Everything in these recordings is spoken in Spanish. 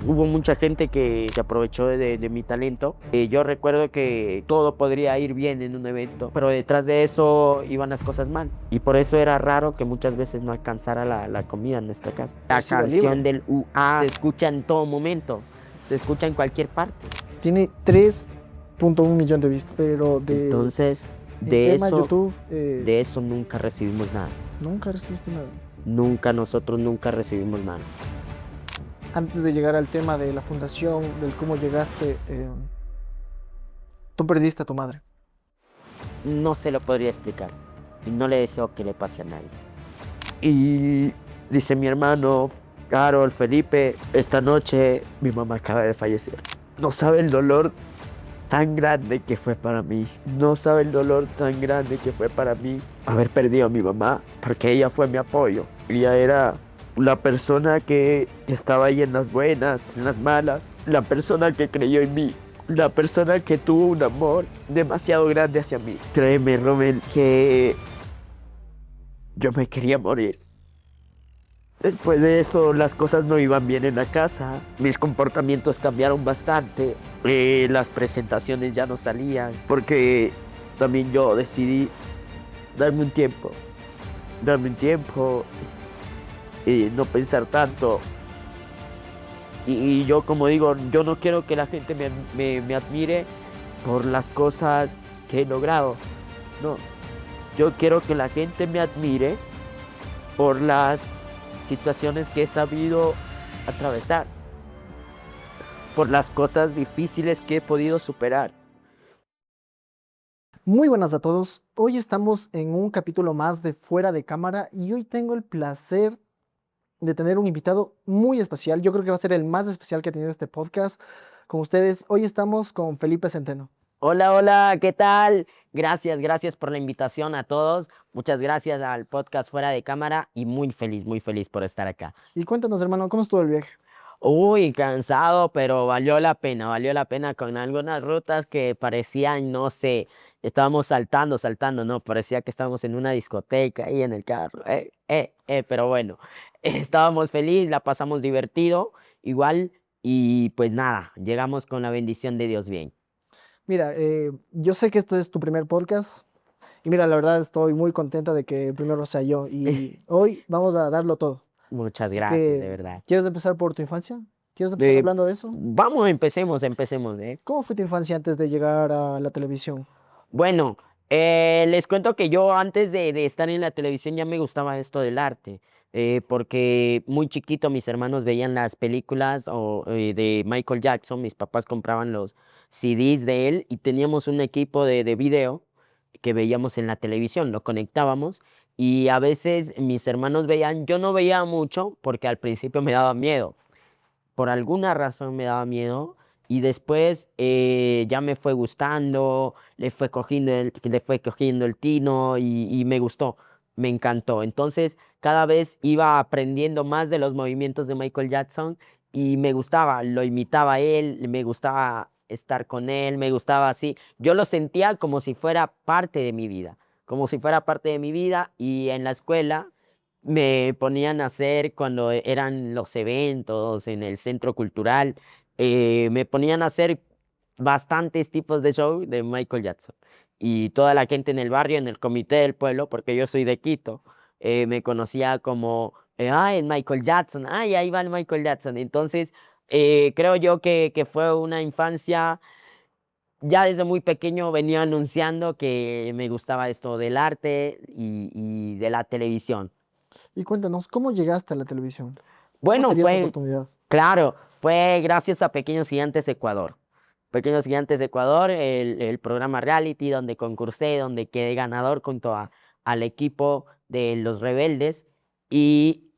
Hubo mucha gente que se aprovechó de mi talento. Yo recuerdo que todo podría ir bien en un evento, pero detrás de eso iban las cosas mal. Y por eso era raro que muchas veces no alcanzara la comida en nuestra casa. La Sido libre. canción del UA se escucha en todo momento, se escucha en cualquier parte. Tiene 3.1 millón de vistas, pero Entonces, en de tema eso, YouTube, de eso nunca recibimos nada. nunca recibiste nada. Nosotros nunca recibimos nada. Antes de llegar al tema de la fundación, del cómo llegaste, tú perdiste a tu madre. No se lo podría explicar. Y no le deseo que le pase a nadie. Y dice mi hermano, Carol, Felipe, esta noche mi mamá acaba de fallecer. No sabe el dolor tan grande que fue para mí. No sabe el dolor tan grande que fue para mí haber perdido a mi mamá, porque ella fue mi apoyo. Ella era la persona que estaba ahí en las buenas, en las malas, la persona que creyó en mí, la persona que tuvo un amor demasiado grande hacia mí. Créeme, Romel, que yo me quería morir. Después de eso, las cosas no iban bien en la casa. Mis comportamientos cambiaron bastante. Las presentaciones ya no salían. Porque también yo decidí darme un tiempo. Darme un tiempo y no pensar tanto. Y yo, como digo, yo no quiero que la gente me admire por las cosas que he logrado. No. Yo quiero que la gente me admire por las situaciones que he sabido atravesar, por las cosas difíciles que he podido superar. Muy buenas a todos. Hoy estamos en un capítulo más de Fuera de Cámara y hoy tengo el placer de tener un invitado muy especial. Yo creo que va a ser el más especial que ha tenido este podcast con ustedes. Hoy estamos con Felipe Centeno. Hola, hola, ¿qué tal? Gracias por la invitación a todos. Muchas gracias al podcast Fuera de Cámara y muy feliz por estar acá. Y cuéntanos, hermano, ¿cómo estuvo el viaje? Uy, cansado, pero valió la pena con algunas rutas que parecían, no sé, estábamos saltando, no, parecía que estábamos en una discoteca ahí en el carro, pero bueno, estábamos felices, la pasamos divertido, igual, y pues nada, llegamos con la bendición de Dios bien. Mira, yo sé que este es tu primer podcast y mira, la verdad estoy muy contenta de que el primero sea yo y hoy vamos a darlo todo. Muchas Así gracias, de que, verdad. ¿quieres empezar por tu infancia? ¿Quieres empezar Eh, hablando de eso? vamos, empecemos, ¿eh? ¿Cómo fue tu infancia antes de llegar a la televisión? Bueno, les cuento que yo antes de estar en la televisión ya me gustaba esto del arte, porque muy chiquito mis hermanos veían las películas de Michael Jackson, mis papás compraban los CDs de él y teníamos un equipo de video que veíamos en la televisión, lo conectábamos y a veces mis hermanos veían, yo no veía mucho porque al principio me daba miedo, por alguna razón me daba miedo y después ya me fue gustando, le fue cogiendo el tino y me gustó, me encantó. Entonces cada vez iba aprendiendo más de los movimientos de Michael Jackson y me gustaba, lo imitaba a él, me gustaba estar con él, me gustaba así. Yo lo sentía como si fuera parte de mi vida, como si fuera parte de mi vida y en la escuela me ponían a hacer cuando eran los eventos en el centro cultural, me ponían a hacer bastantes tipos de show de Michael Jackson. Y toda la gente en el barrio, en el comité del pueblo, porque yo soy de Quito, me conocía como, ay, el Michael Jackson, ay, ahí va el Michael Jackson. Entonces, creo yo que fue una infancia, ya desde muy pequeño venía anunciando que me gustaba esto del arte y de la televisión. Y cuéntanos, ¿cómo llegaste a la televisión? ¿Cómo Bueno, sería esa fue, oportunidad? claro, fue gracias a Pequeños Gigantes Ecuador. Pequeños Gigantes Ecuador, el programa reality donde concursé, donde quedé ganador junto al equipo de Los Rebeldes. Y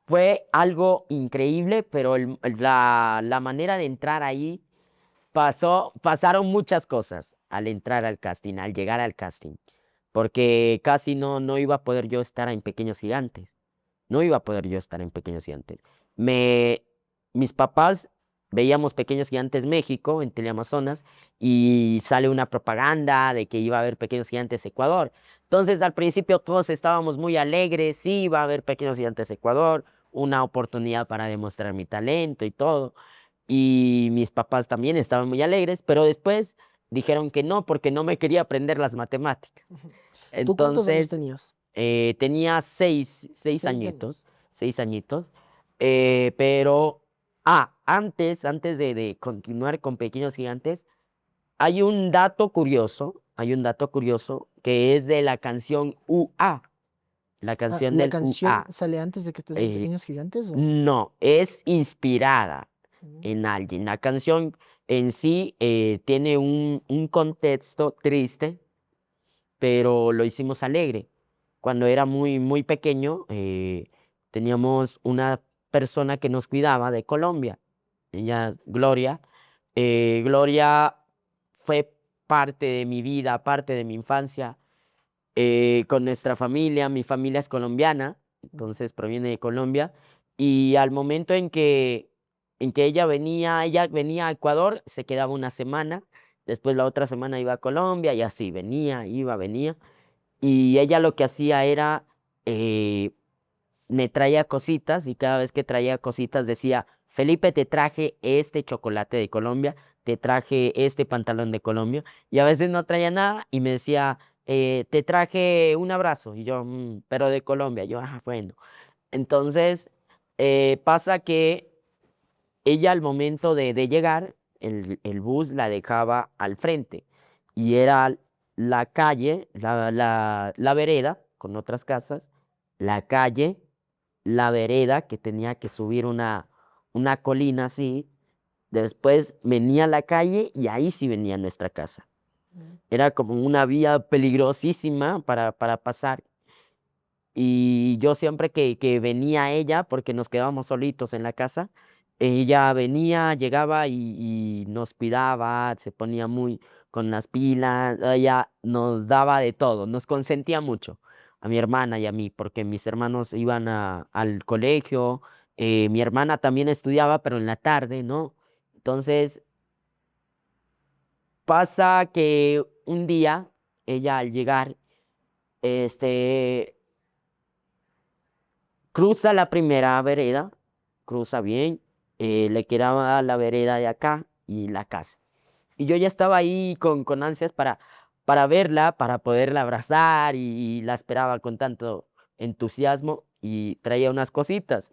fue algo increíble, pero la manera de entrar ahí pasaron muchas cosas al entrar al casting, al llegar al casting. Porque casi no iba a poder yo estar en Pequeños Gigantes. No iba a poder yo estar en Pequeños Gigantes. Me, mis papás veíamos Pequeños Gigantes México en Teleamazonas y sale una propaganda de que iba a haber Pequeños Gigantes Ecuador. Entonces al principio todos estábamos muy alegres, sí, iba a haber Pequeños Gigantes Ecuador, una oportunidad para demostrar mi talento y todo. Y mis papás también estaban muy alegres, pero después dijeron que no, porque no me quería aprender las matemáticas. ¿Tú cuántos años Entonces, tenías? tenía seis 6 años. añitos, 6 añitos, pero, antes de continuar con Pequeños Gigantes, hay un dato curioso que es de la canción UA, la Ah, canción ¿la del canción UA. sale antes de que estés en eh, Pequeños Gigantes o? no, es inspirada Mm. en alguien. La canción en sí tiene un contexto triste, pero lo hicimos alegre. Cuando era muy, muy pequeño, teníamos una persona que nos cuidaba de Colombia. Ella, es Gloria. Gloria fue parte de mi vida, parte de mi infancia, con nuestra familia. Mi familia es colombiana, entonces proviene de Colombia. Y al momento en que ella venía a Ecuador, se quedaba una semana. Después la otra semana iba a Colombia y así, venía, iba, venía. Y ella lo que hacía era, eh, me traía cositas y cada vez que traía cositas decía, Felipe, te traje este chocolate de Colombia, te traje este pantalón de Colombia. Y a veces no traía nada y me decía, te traje un abrazo. Y yo, pero de Colombia. Yo, bueno. Entonces, pasa que ella al momento de llegar, el bus la dejaba al frente y era la calle, la vereda con otras casas, la calle, la vereda que tenía que subir una colina así, después venía la calle y ahí sí venía nuestra casa. Mm. Era como una vía peligrosísima para pasar y yo siempre que venía ella, porque nos quedábamos solitos en la casa, ella venía, llegaba y nos cuidaba, se ponía muy con las pilas, ella nos daba de todo, nos consentía mucho, a mi hermana y a mí, porque mis hermanos iban al colegio, mi hermana también estudiaba, pero en la tarde, ¿no? Entonces pasa que un día, ella al llegar, este cruza la primera vereda, cruza bien, le quedaba la vereda de acá y la casa. Y yo ya estaba ahí con ansias para verla, para poderla abrazar y la esperaba con tanto entusiasmo y traía unas cositas.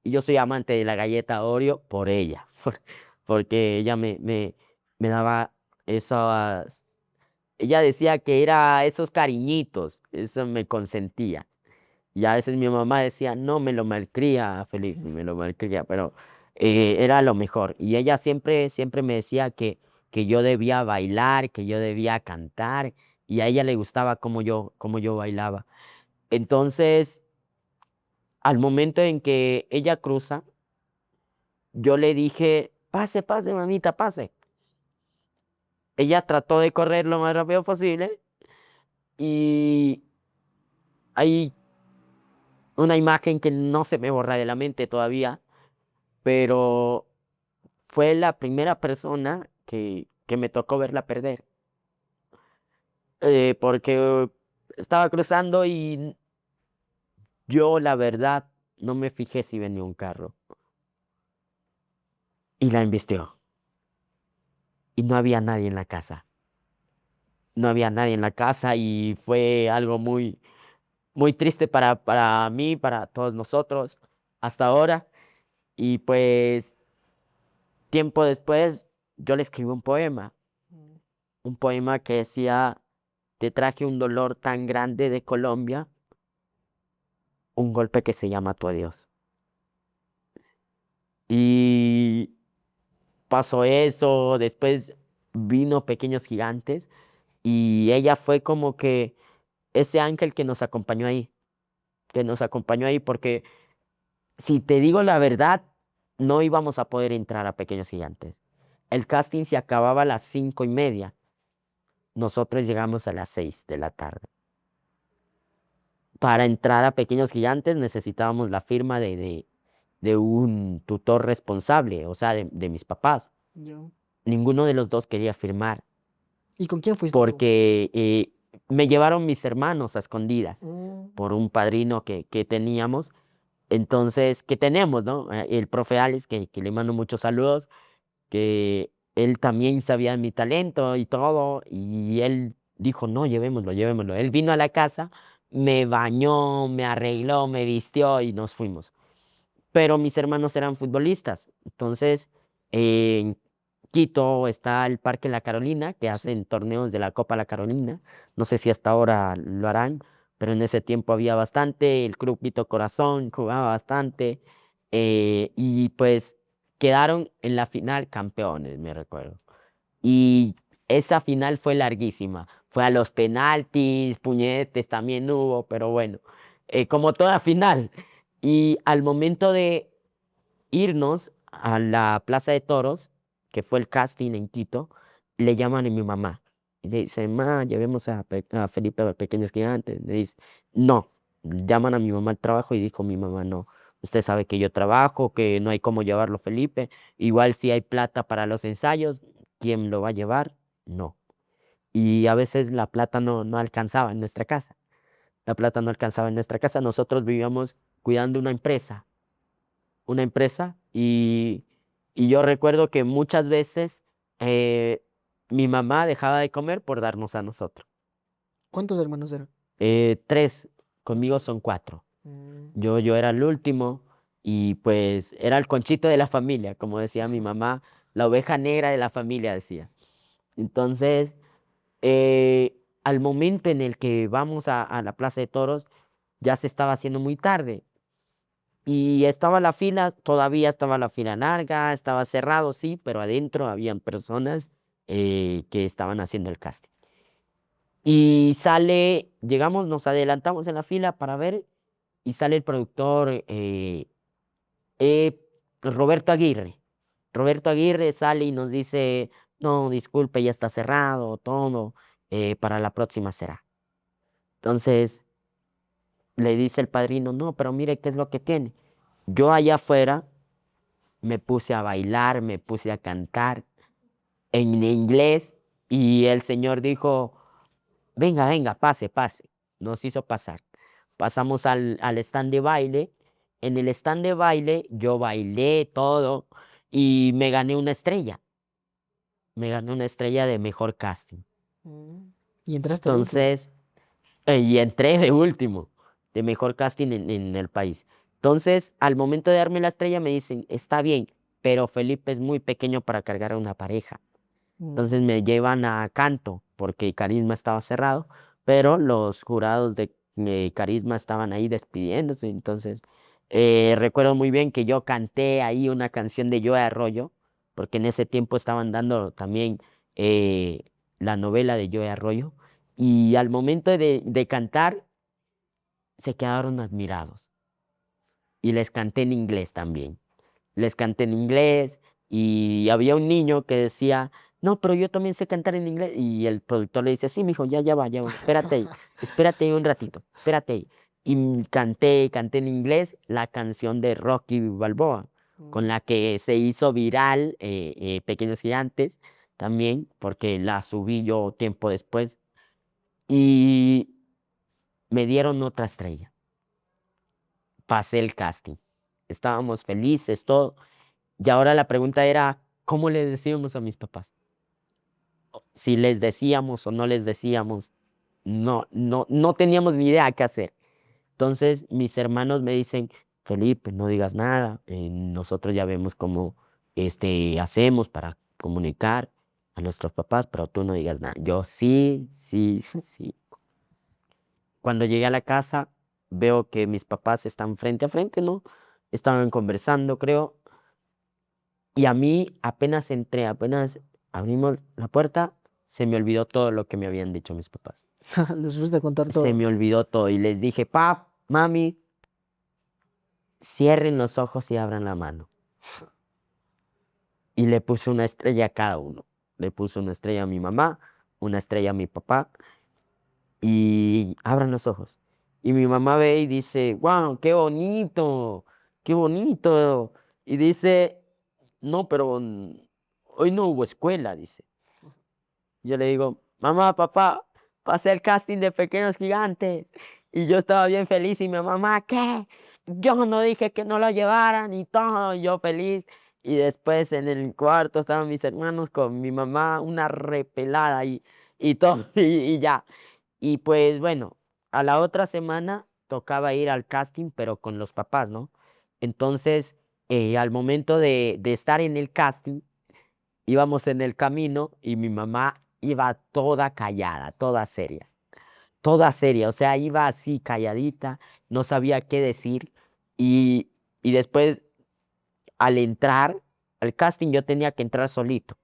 Y yo soy amante de la galleta Oreo por ella, porque ella me daba esas, ella decía que era esos cariñitos, eso me consentía. Y a veces mi mamá decía, no, me lo malcría, Felipe, me lo malcría, pero era lo mejor. Y ella siempre, siempre me decía que yo debía bailar, que yo debía cantar, y a ella le gustaba cómo yo bailaba. Entonces, al momento en que ella cruza, yo le dije, pase, pase, mamita, pase. Ella trató de correr lo más rápido posible y hay una imagen que no se me borra de la mente todavía, pero fue la primera persona que me tocó verla perder, porque estaba cruzando y yo, la verdad, no me fijé si venía un carro y la embistió y no había nadie en la casa. No había nadie en la casa y fue algo muy, muy triste para mí, para todos nosotros hasta ahora. Y pues tiempo después yo le escribí Mm. un poema que decía, te traje un dolor tan grande de Colombia, un golpe que se llama tu adiós. Y pasó eso, después vino Pequeños Gigantes y ella fue como que ese ángel que nos acompañó ahí, porque si te digo la verdad, no íbamos a poder entrar a Pequeños Gigantes. El casting se acababa a las 5:30. Nosotros llegamos a las 6 de la tarde. Para entrar a Pequeños Gigantes necesitábamos la firma de un tutor responsable, o sea, de mis papás. Ya. Ninguno de los dos quería firmar ¿Y con quién fuiste tú? porque me llevaron mis hermanos a escondidas Mm. por un padrino que teníamos Entonces, ¿qué tenemos, no? El profe Alex, que le mando muchos saludos, que él también sabía mi talento y todo, y él dijo, no, llevémoslo, llevémoslo. Él vino a la casa, me bañó, me arregló, me vistió y nos fuimos. Pero mis hermanos eran futbolistas. Entonces, en Quito está el Parque La Carolina, que Sí. hacen torneos de la Copa La Carolina. No sé si hasta ahora lo harán, pero en ese tiempo había bastante. El Club Quito Corazón jugaba bastante. Y pues quedaron en la final campeones, me recuerdo. Y esa final fue larguísima. Fue a los penaltis, puñetes también hubo, pero bueno, como toda final. Y al momento de irnos a la Plaza de Toros, que fue el casting en Quito, le llaman a mi mamá. Y le dicen, ma, llevemos a Felipe a Pequeños Gigantes. Le dice, no. Llaman a mi mamá al trabajo y dijo mi mamá, no. Usted sabe que yo trabajo, que no hay cómo llevarlo, Felipe. Igual si hay plata para los ensayos, ¿quién lo va a llevar? No. Y a veces la plata no alcanzaba en nuestra casa. La plata no alcanzaba en nuestra casa. Nosotros vivíamos cuidando una empresa y yo recuerdo que muchas veces eh, mi mamá dejaba de comer por darnos a nosotros. ¿Cuántos hermanos eran? Tres, conmigo son cuatro. Mm. Yo era el último y pues era el conchito de la familia, como decía mi mamá, la oveja negra de la familia, decía. Entonces, al momento en el que vamos a la Plaza de Toros, ya se estaba haciendo muy tarde. Y estaba la fila, todavía estaba la fila larga, estaba cerrado, sí, pero adentro habían personas que estaban haciendo el casting. Y sale, llegamos, nos adelantamos en la fila para ver, y sale el productor eh, Roberto Aguirre. Roberto Aguirre sale y nos dice, no, disculpe, ya está cerrado, todo, para la próxima será. Entonces le dice el padrino, no, pero mire qué es lo que tiene. Yo allá afuera me puse a bailar, me puse a cantar en inglés y el señor dijo, venga, venga, pase, pase. Nos hizo pasar. Pasamos al stand de baile. En el stand de baile yo bailé todo y me gané una estrella. Me gané una estrella de mejor casting. Mm. Y entraste de último. Entonces, y entré de último, de mejor casting en el país. Entonces, al momento de darme la estrella, me dicen, está bien, pero Felipe es muy pequeño para cargar a una pareja. Mm. Entonces me llevan a Canto, porque Carisma estaba cerrado, pero los jurados de Carisma estaban ahí despidiéndose. Entonces, recuerdo muy bien que yo canté ahí una canción de Joe Arroyo, porque en ese tiempo estaban dando también eh, la novela de Joe Arroyo, y al momento de cantar, se quedaron admirados. Y les canté en inglés también. Les canté en inglés y había un niño que decía, no, pero yo también sé cantar en inglés. Y el productor le dice, sí, mijo, ya va, espérate ahí un ratito, espérate ahí. Y canté en inglés la canción de Rocky Balboa, con Mm. la que se hizo viral Pequeños Gigantes también, porque la subí yo tiempo después. Y me dieron otra estrella. Pasé el casting. Estábamos felices, todo. Y ahora la pregunta era, ¿cómo les decíamos a mis papás? Si les decíamos o no les decíamos, no teníamos ni idea qué hacer. Entonces mis hermanos me dicen, Felipe, no digas nada, nosotros ya vemos cómo hacemos para comunicar a nuestros papás, pero tú no digas nada. Yo sí, sí, sí. Cuando llegué a la casa, veo que mis papás están frente a frente, ¿no? Estaban conversando, creo. Y a mí apenas entré, apenas abrimos la puerta, se me olvidó todo lo que me habían dicho mis papás. Les fuiste a contar Se todo. me olvidó todo y les dije, pap, mami, cierren los ojos y abran la mano. Y le puse una estrella a cada uno. Le puse una estrella a mi mamá, una estrella a mi papá y abran los ojos. Y mi mamá ve y dice, wow, qué bonito, qué bonito. Y dice, no, pero hoy no hubo escuela, dice. Yo le digo, mamá, papá, pasé el casting de Pequeños Gigantes. Y yo estaba bien feliz y mi mamá, ¿qué? yo no dije que no lo llevaran y todo, yo feliz. Y después en el cuarto estaban mis hermanos con mi mamá, una repelada y todo, y ya. Y pues bueno, a la otra semana tocaba ir al casting, pero con los papás, ¿no? Entonces, al momento de estar en el casting, íbamos en el camino y mi mamá iba toda callada, toda seria, o sea, iba así calladita, no sabía qué decir y, y después al entrar al casting yo tenía que entrar solito.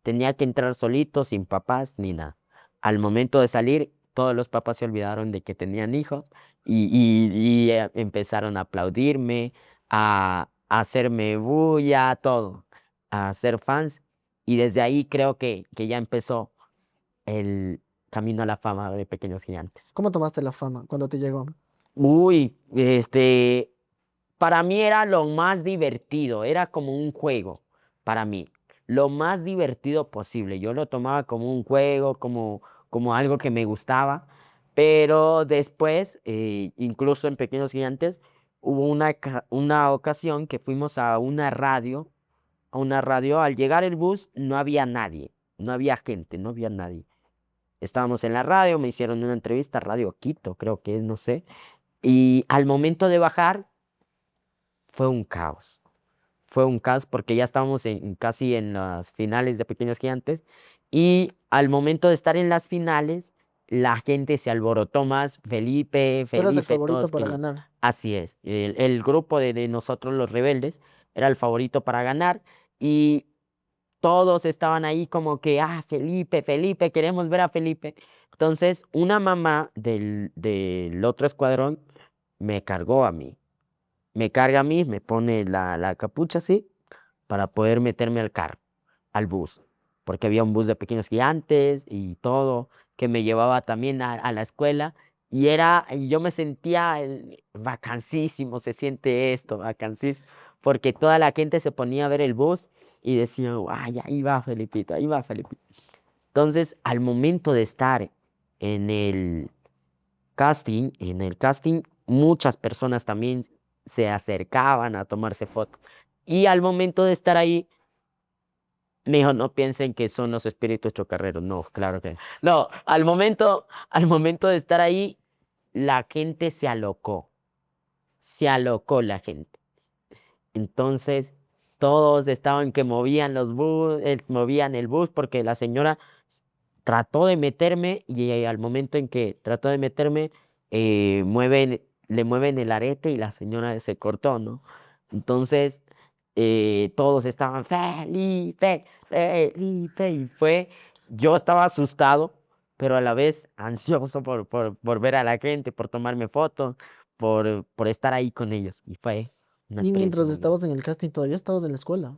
Tenía que entrar solito, sin papás ni nada. Al momento de salir, todos los papás se olvidaron de que tenían hijos y empezaron a aplaudirme, a hacerme bulla, todo, a ser fans. Y desde ahí creo que ya empezó el camino a la fama de Pequeños Gigantes. ¿Cómo tomaste la fama cuando te llegó? Uy, para mí era lo más divertido, era como un juego para mí, lo más divertido posible. Yo lo tomaba como un juego, como algo que me gustaba, pero después, incluso en Pequeños Gigantes, hubo una ocasión que fuimos a una radio. Al llegar el bus no había nadie, no había gente, no había nadie. Estábamos en la radio, me hicieron una entrevista, Radio Quito, creo que es, no sé. Y al momento de bajar fue un caos. Fue un caos porque ya estábamos casi en las finales de Pequeños Gigantes y al momento de estar en las finales, la gente se alborotó más, Felipe, Tú eras el Felipe, favorito todos para querían. ganar. Así es, el grupo de nosotros los rebeldes era el favorito para ganar y todos estaban ahí como que, Felipe, Felipe, queremos ver a Felipe. Entonces, una mamá del otro escuadrón me cargó a mí. Me carga a mí, me pone la capucha así para poder meterme al carro, al bus, porque había un bus de Pequeños Gigantes y todo, que me llevaba también a la escuela y yo me sentía vacancísimo, se siente esto, vacancísimo, porque toda la gente se ponía a ver el bus y decía, ay, ahí va Felipito, ahí va Felipito. Entonces, al momento de estar en el en el casting, muchas personas también se acercaban a tomarse fotos. Y al momento de estar ahí, me dijo, no piensen que son los espíritus chocarreros. No, claro que no. Al momento de estar ahí, la gente se alocó la gente. Entonces, todos estaban que movían movían el bus porque la señora trató de meterme y al momento en que trató de meterme, le mueven el arete y la señora se cortó, ¿no? Entonces, todos estaban, Felipe, Felipe, yo estaba asustado, pero a la vez ansioso por ver a la gente, por tomarme fotos, por estar ahí con ellos. Y fue una Y experiencia mientras muy linda. estabas en el casting, todavía estabas en la escuela.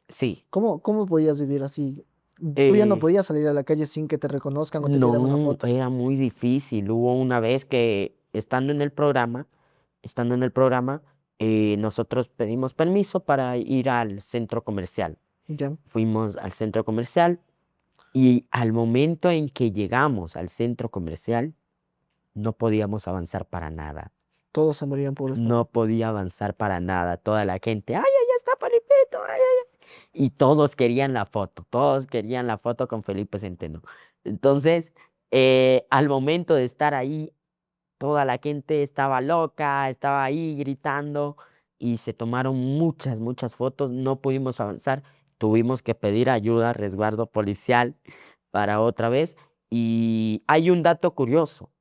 Sí. ¿Cómo podías vivir así? Tú ya no eh, podías salir a la calle sin que te reconozcan o te pidan una No, foto. era muy difícil. Hubo una vez que estando en el programa, nosotros pedimos permiso para ir al centro comercial. Ya, Fuimos al centro comercial y al momento en que llegamos al centro comercial, no podíamos avanzar para nada. todos se morían por estar. No podía avanzar para nada. Toda la gente, ¡ay, ahí está Felipito! ¡Ay, ay, ay! Y todos querían la foto con Felipe Centeno. Entonces, al momento de estar ahí, toda la gente estaba loca, estaba ahí gritando y se tomaron muchas, muchas fotos. No pudimos avanzar, tuvimos que pedir ayuda, resguardo policial para otra vez. Y hay un dato curioso.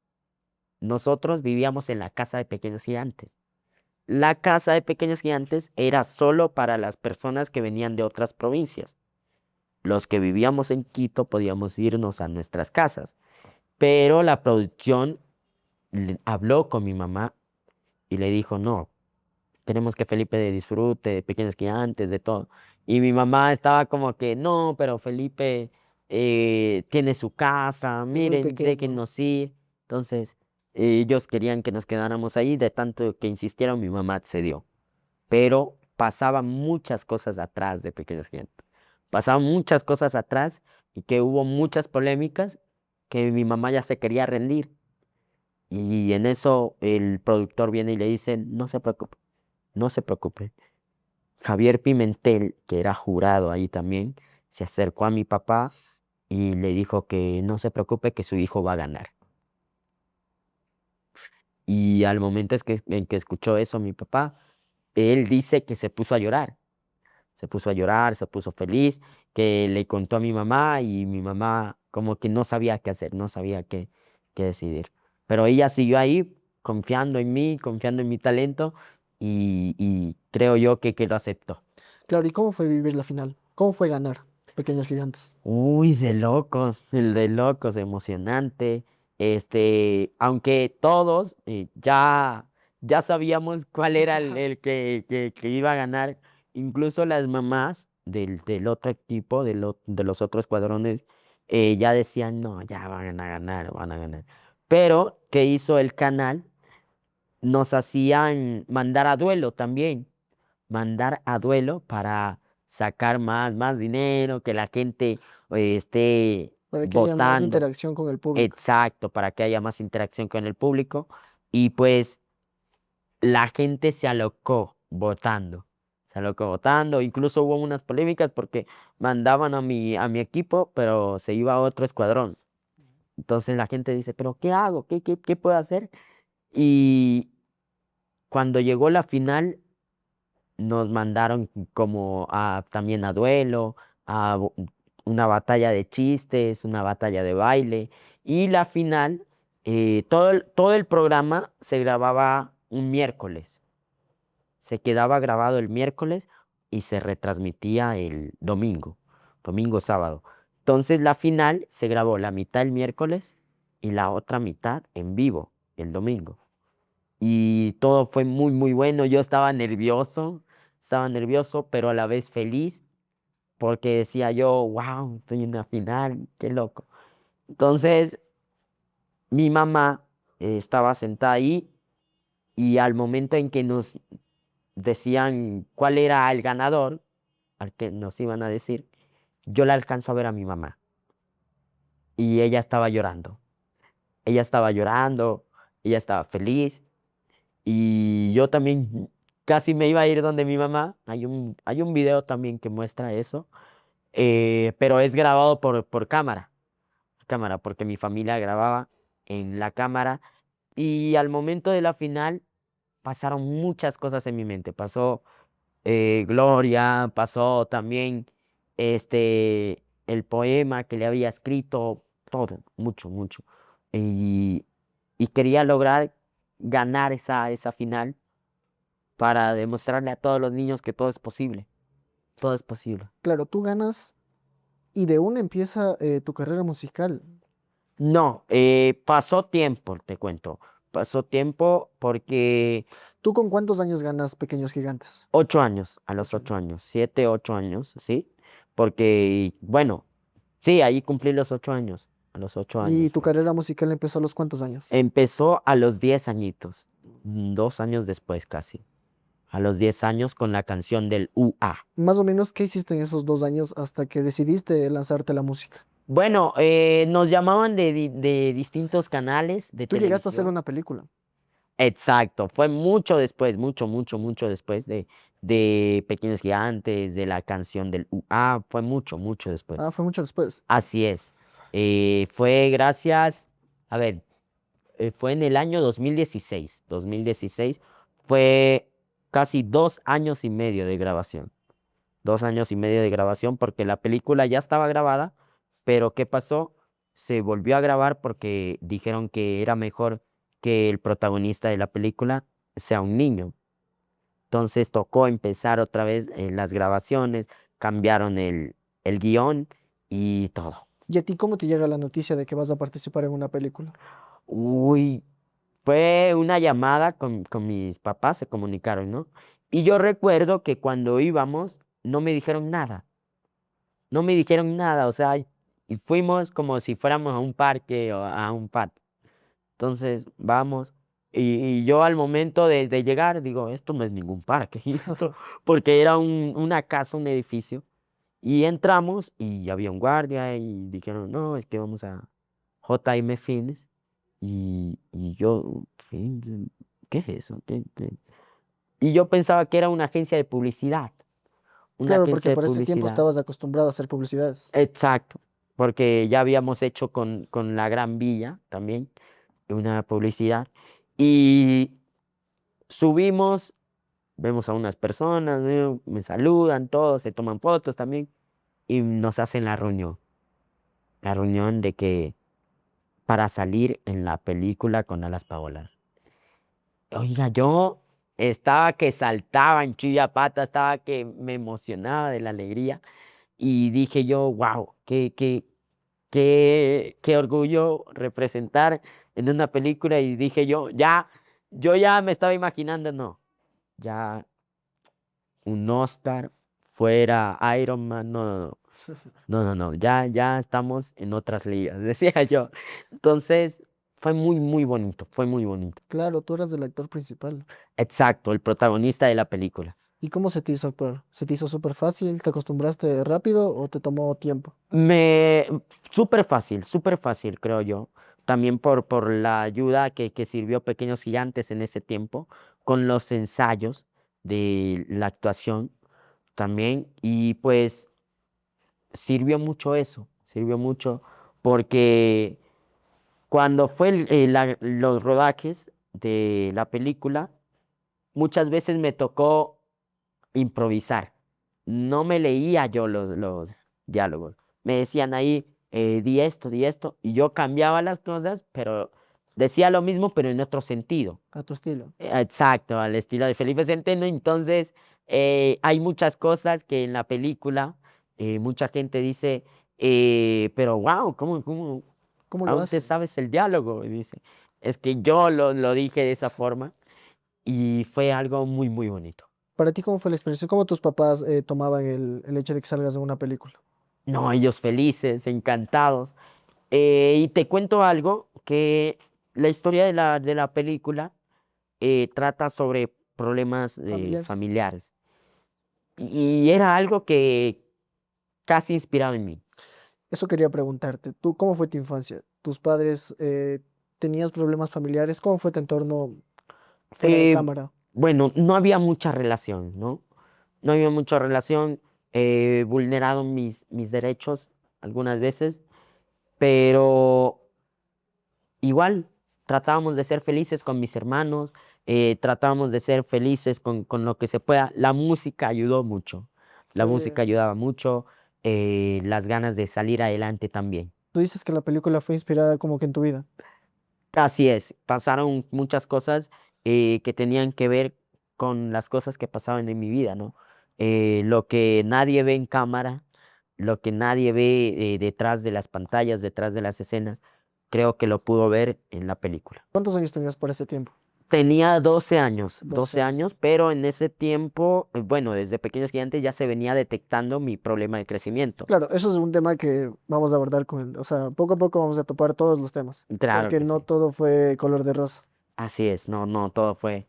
Nosotros vivíamos en la casa de Pequeños Gigantes. La casa de Pequeños Gigantes era solo para las personas que venían de otras provincias. Los que vivíamos en Quito podíamos irnos a nuestras casas, pero la producción habló con mi mamá y le dijo, no, queremos que Felipe disfrute de Pequeños Gigantes, de todo. Y mi mamá estaba como que, no, pero Felipe tiene su casa, Es muy miren, pequeño. déjennos ir. Entonces, ellos querían que nos quedáramos ahí, de tanto que insistieron, mi mamá accedió, pero pasaban muchas cosas atrás de Pequeños Gigantes. Pasaban muchas cosas atrás y que hubo muchas polémicas que mi mamá ya se quería rendir. Y en eso el productor viene y le dice, no se preocupe, no se preocupe. Javier Pimentel, que era jurado ahí también, se acercó a mi papá y le dijo que no se preocupe, que su hijo va a ganar. Y al momento en que escuchó eso mi papá, él dice que se puso a llorar. Se puso a llorar, se puso feliz, que le contó a mi mamá y mi mamá como que no sabía qué hacer, no sabía qué decidir. Pero ella siguió ahí confiando en mí, confiando en mi talento y creo yo que lo aceptó. Claro, ¿y cómo fue vivir la final? ¿Cómo fue ganar Pequeños Gigantes? Uy, de locos, el de locos, emocionante. Aunque todos ya sabíamos cuál era el que iba a ganar, incluso las mamás del otro equipo, de los otros cuadrones, ya decían, no, ya van a ganar, van a ganar. Pero, ¿qué hizo el canal? Nos hacían mandar a duelo también, mandar a duelo para sacar más dinero, que la gente esté Para que haya más votando. interacción con el público. Exacto, para que haya más interacción con el público. Y pues la gente se alocó votando. Se alocó votando. Incluso hubo unas polémicas porque mandaban a mi equipo, pero se iba a otro escuadrón. Entonces la gente dice, ¿pero qué hago? ¿Qué puedo hacer? Y cuando llegó la final, nos mandaron como también a duelo, una batalla de chistes, una batalla de baile. Y la final, todo el programa se grababa un miércoles. Se quedaba grabado el miércoles y se retransmitía el domingo, domingo, sábado. Entonces la final se grabó la mitad el miércoles y la otra mitad en vivo el domingo y todo fue muy bueno. Yo estaba nervioso, pero a la vez feliz, porque decía yo, wow, estoy en una final, qué loco. Entonces, mi mamá estaba sentada ahí y al momento en que nos decían cuál era el ganador, al que nos iban a decir, yo la alcanzo a ver a mi mamá y ella estaba llorando. Ella estaba llorando, ella estaba feliz. Y yo también casi me iba a ir donde mi mamá. Hay un video también que muestra eso, pero es grabado cámara, porque mi familia grababa en la cámara. Y al momento de la final pasaron muchas cosas en mi mente. Pasó Gloria, pasó también el poema que le había escrito, todo, mucho. Y, y quería lograr ganar esa final para demostrarle a todos los niños que todo es posible. Todo es posible. Claro, tú ganas y de una empieza tu carrera musical. No, pasó tiempo, te cuento. Pasó tiempo porque ¿Tú con cuántos años ganas Pequeños Gigantes? 8 años, a los 8 años. 8 años, 7, 8 años, ¿sí? Porque, bueno, sí, ahí cumplí los 8 años, a los ocho ¿Y años tu fue. carrera musical empezó a los cuántos años? Empezó a los 10 añitos, 2 años después casi, a los 10 años con la canción del UA. Más o menos, ¿qué hiciste en esos 2 años hasta que decidiste lanzarte a la música? Bueno, nos llamaban de distintos canales de Tú llegaste a hacer televisión. una película. Exacto, fue mucho después, mucho después de Pequeños Gigantes, de la canción del UA, fue mucho después. Ah, fue mucho después. Así es. Fue gracias, a ver, fue en el año 2016. Fue casi 2 años y medio de grabación. 2 años y medio de grabación porque la película ya estaba grabada, pero ¿qué pasó? Se volvió a grabar porque dijeron que era mejor que el protagonista de la película sea un niño. Entonces tocó empezar otra vez las grabaciones, cambiaron el guión y todo. ¿Y a ti cómo te llega la noticia de que vas a participar en una película? Uy, fue una llamada con mis papás, se comunicaron, ¿no? Y yo recuerdo que cuando íbamos no me dijeron nada. No me dijeron nada, o sea, y fuimos como si fuéramos a un parque o a un patio. Entonces, vamos, y yo al momento de llegar digo, esto no es ningún parque, porque era una casa, un edificio, y entramos y había un guardia y dijeron, no, es que vamos a JM Fitness, Y yo, "Sí, ¿qué es eso? ¿Qué?". Y yo pensaba que era una agencia de publicidad, una Claro, porque agencia de por ese tiempo publicidad. estabas acostumbrado a hacer publicidades. Exacto, porque ya habíamos hecho con la Gran Villa también una publicidad. Y subimos, vemos a unas personas, ¿no? Me saludan todos, se toman fotos también y nos hacen la reunión de que para salir en la película con Alas Paola. Oiga, yo estaba que saltaba en chilla pata, estaba que me emocionaba de la alegría y dije yo, wow, qué orgullo representar en una película y dije yo ya me estaba imaginando, no, ya un Oscar fuera Iron Man, no, ya estamos en otras ligas, decía yo. Entonces, fue muy bonito, fue muy bonito. Claro, tú eras el actor principal. Exacto, el protagonista de la película. ¿Y cómo se te hizo actuar? ¿Se te hizo súper fácil? ¿Te acostumbraste rápido o te tomó tiempo? Me súper fácil, creo yo. También por la ayuda que sirvió Pequeños Gigantes en ese tiempo, con los ensayos de la actuación también. Y pues sirvió mucho eso, sirvió mucho porque cuando fue los rodajes de la película, muchas veces me tocó improvisar. No me leía yo los diálogos. Me decían ahí, di esto, y yo cambiaba las cosas, pero decía lo mismo, pero en otro sentido. A tu estilo. Exacto, al estilo de Felipe Centeno. Entonces, hay muchas cosas que en la película mucha gente dice, pero wow, ¿Cómo lo aún te hace? sabes el diálogo? Y dice, es que yo lo dije de esa forma y fue algo muy bonito. Para ti, ¿cómo fue la experiencia? ¿Cómo tus papás tomaban el hecho de que salgas en una película? No, ellos felices, encantados. Y te cuento algo, que la historia de la película trata sobre problemas Familiares. familiares. Y era algo que casi inspirado en mí. Eso quería preguntarte. ¿Tú cómo fue tu infancia? ¿Tus padres tenías problemas familiares? ¿Cómo fue tu entorno fuera de Eh, cámara? bueno, no había mucha relación, ¿no? No había mucha relación, vulneraron mis derechos algunas veces, pero igual, tratábamos de ser felices con mis hermanos, tratábamos de ser felices con lo que se pueda. La música ayudó mucho, la Fue... música ayudaba mucho, las ganas de salir adelante también. Tú dices que la película fue inspirada como que en tu vida. Así es, pasaron muchas cosas que tenían que ver con las cosas que pasaban en mi vida, ¿no? Lo que nadie ve en cámara, lo que nadie ve detrás de las pantallas, detrás de las escenas, creo que lo pudo ver en la película. ¿Cuántos años tenías por ese tiempo? Tenía 12 años, 12 12 años. años, pero en ese tiempo, bueno, desde Pequeños Gigantes ya se venía detectando mi problema de crecimiento. Claro, eso es un tema que vamos a abordar o sea, poco a poco vamos a topar todos los temas, Claro porque que no sí. todo fue color de rosa. Así es, no todo fue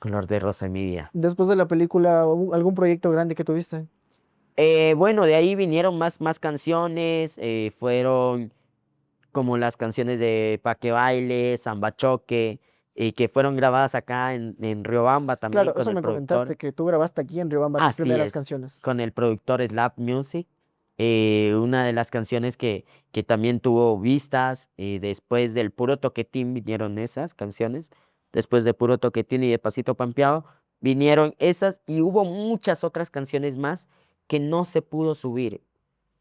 color de rosa en mi vida. Después de la película, ¿hubo algún proyecto grande que tuviste? Bueno, de ahí vinieron más canciones, fueron como las canciones de Pa' que Baile, Samba Choque, que fueron grabadas acá en Riobamba también Claro, con eso el me productor. comentaste que tú grabaste aquí en Riobamba tus Así primeras es, canciones. con el productor Slap Music. Una de las canciones que también tuvo vistas, después del Puro Toquetín vinieron esas canciones, después de Puro Toquetín y de Pasito Pampeado, vinieron esas y hubo muchas otras canciones más que no se pudo subir,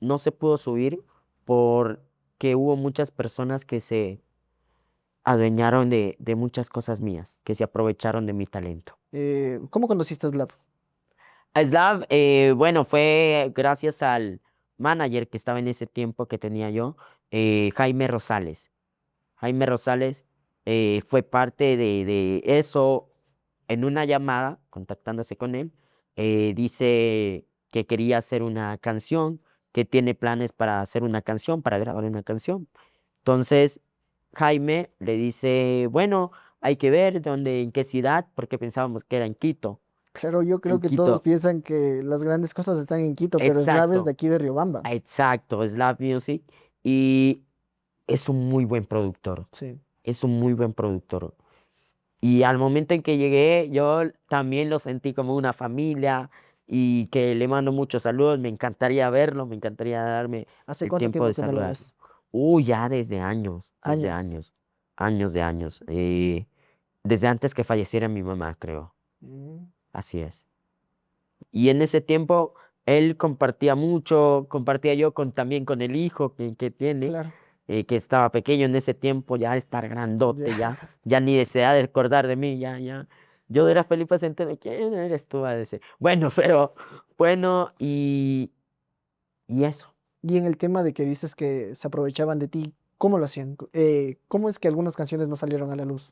no se pudo subir porque hubo muchas personas que se adueñaron de muchas cosas mías, que se aprovecharon de mi talento. ¿Cómo conociste a Slap? A Slav, bueno, fue gracias al manager que estaba en ese tiempo que tenía yo, Jaime Rosales. Jaime Rosales fue parte de eso en una llamada, contactándose con él. Dice que quería hacer una canción, que tiene planes para hacer una canción, para grabar una canción. Entonces, Jaime le dice, bueno, hay que ver dónde, en qué ciudad, porque pensábamos que era en Quito. Claro, yo creo En que todos Quito. piensan que las grandes cosas están en Quito, pero Slap es de Exacto, aquí de Riobamba. exacto, Slap Music y es un muy buen productor, Sí. es un muy buen productor. Y al momento en que llegué, yo también lo sentí como una familia y que le mando muchos saludos. Me encantaría verlo, me encantaría darme ¿Hace el cuánto tiempo tiempo de que no lo saludarlo. ves? Ya desde Años. años, años de años. Desde antes que falleciera mi mamá, creo. Mm, Así es. Y en ese tiempo él compartía mucho, compartía yo también con el hijo que tiene, claro. que estaba pequeño en ese tiempo, ya estar grandote, Ya. ya ni desea de acordar de mí, ya. Yo era Felipe Centeno, ¿quién eres tú? A decir. Bueno, pero bueno, y eso. Y en el tema de que dices que se aprovechaban de ti, ¿cómo lo hacían? ¿Cómo es que algunas canciones no salieron a la luz?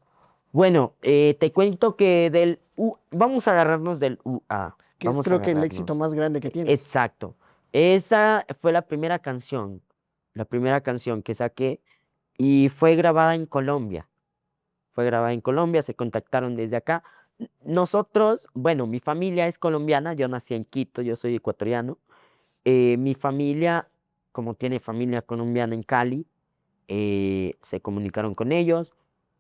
Bueno, te cuento que vamos a agarrarnos del UA, Que es vamos a creo que el éxito agarrarnos. más grande que tienes. Exacto. Esa fue la primera canción que saqué y fue grabada en Colombia. Fue grabada en Colombia, se contactaron desde acá. Nosotros, bueno, mi familia es colombiana, yo nací en Quito, yo soy ecuatoriano. Mi familia, como tiene familia colombiana en Cali, se comunicaron con ellos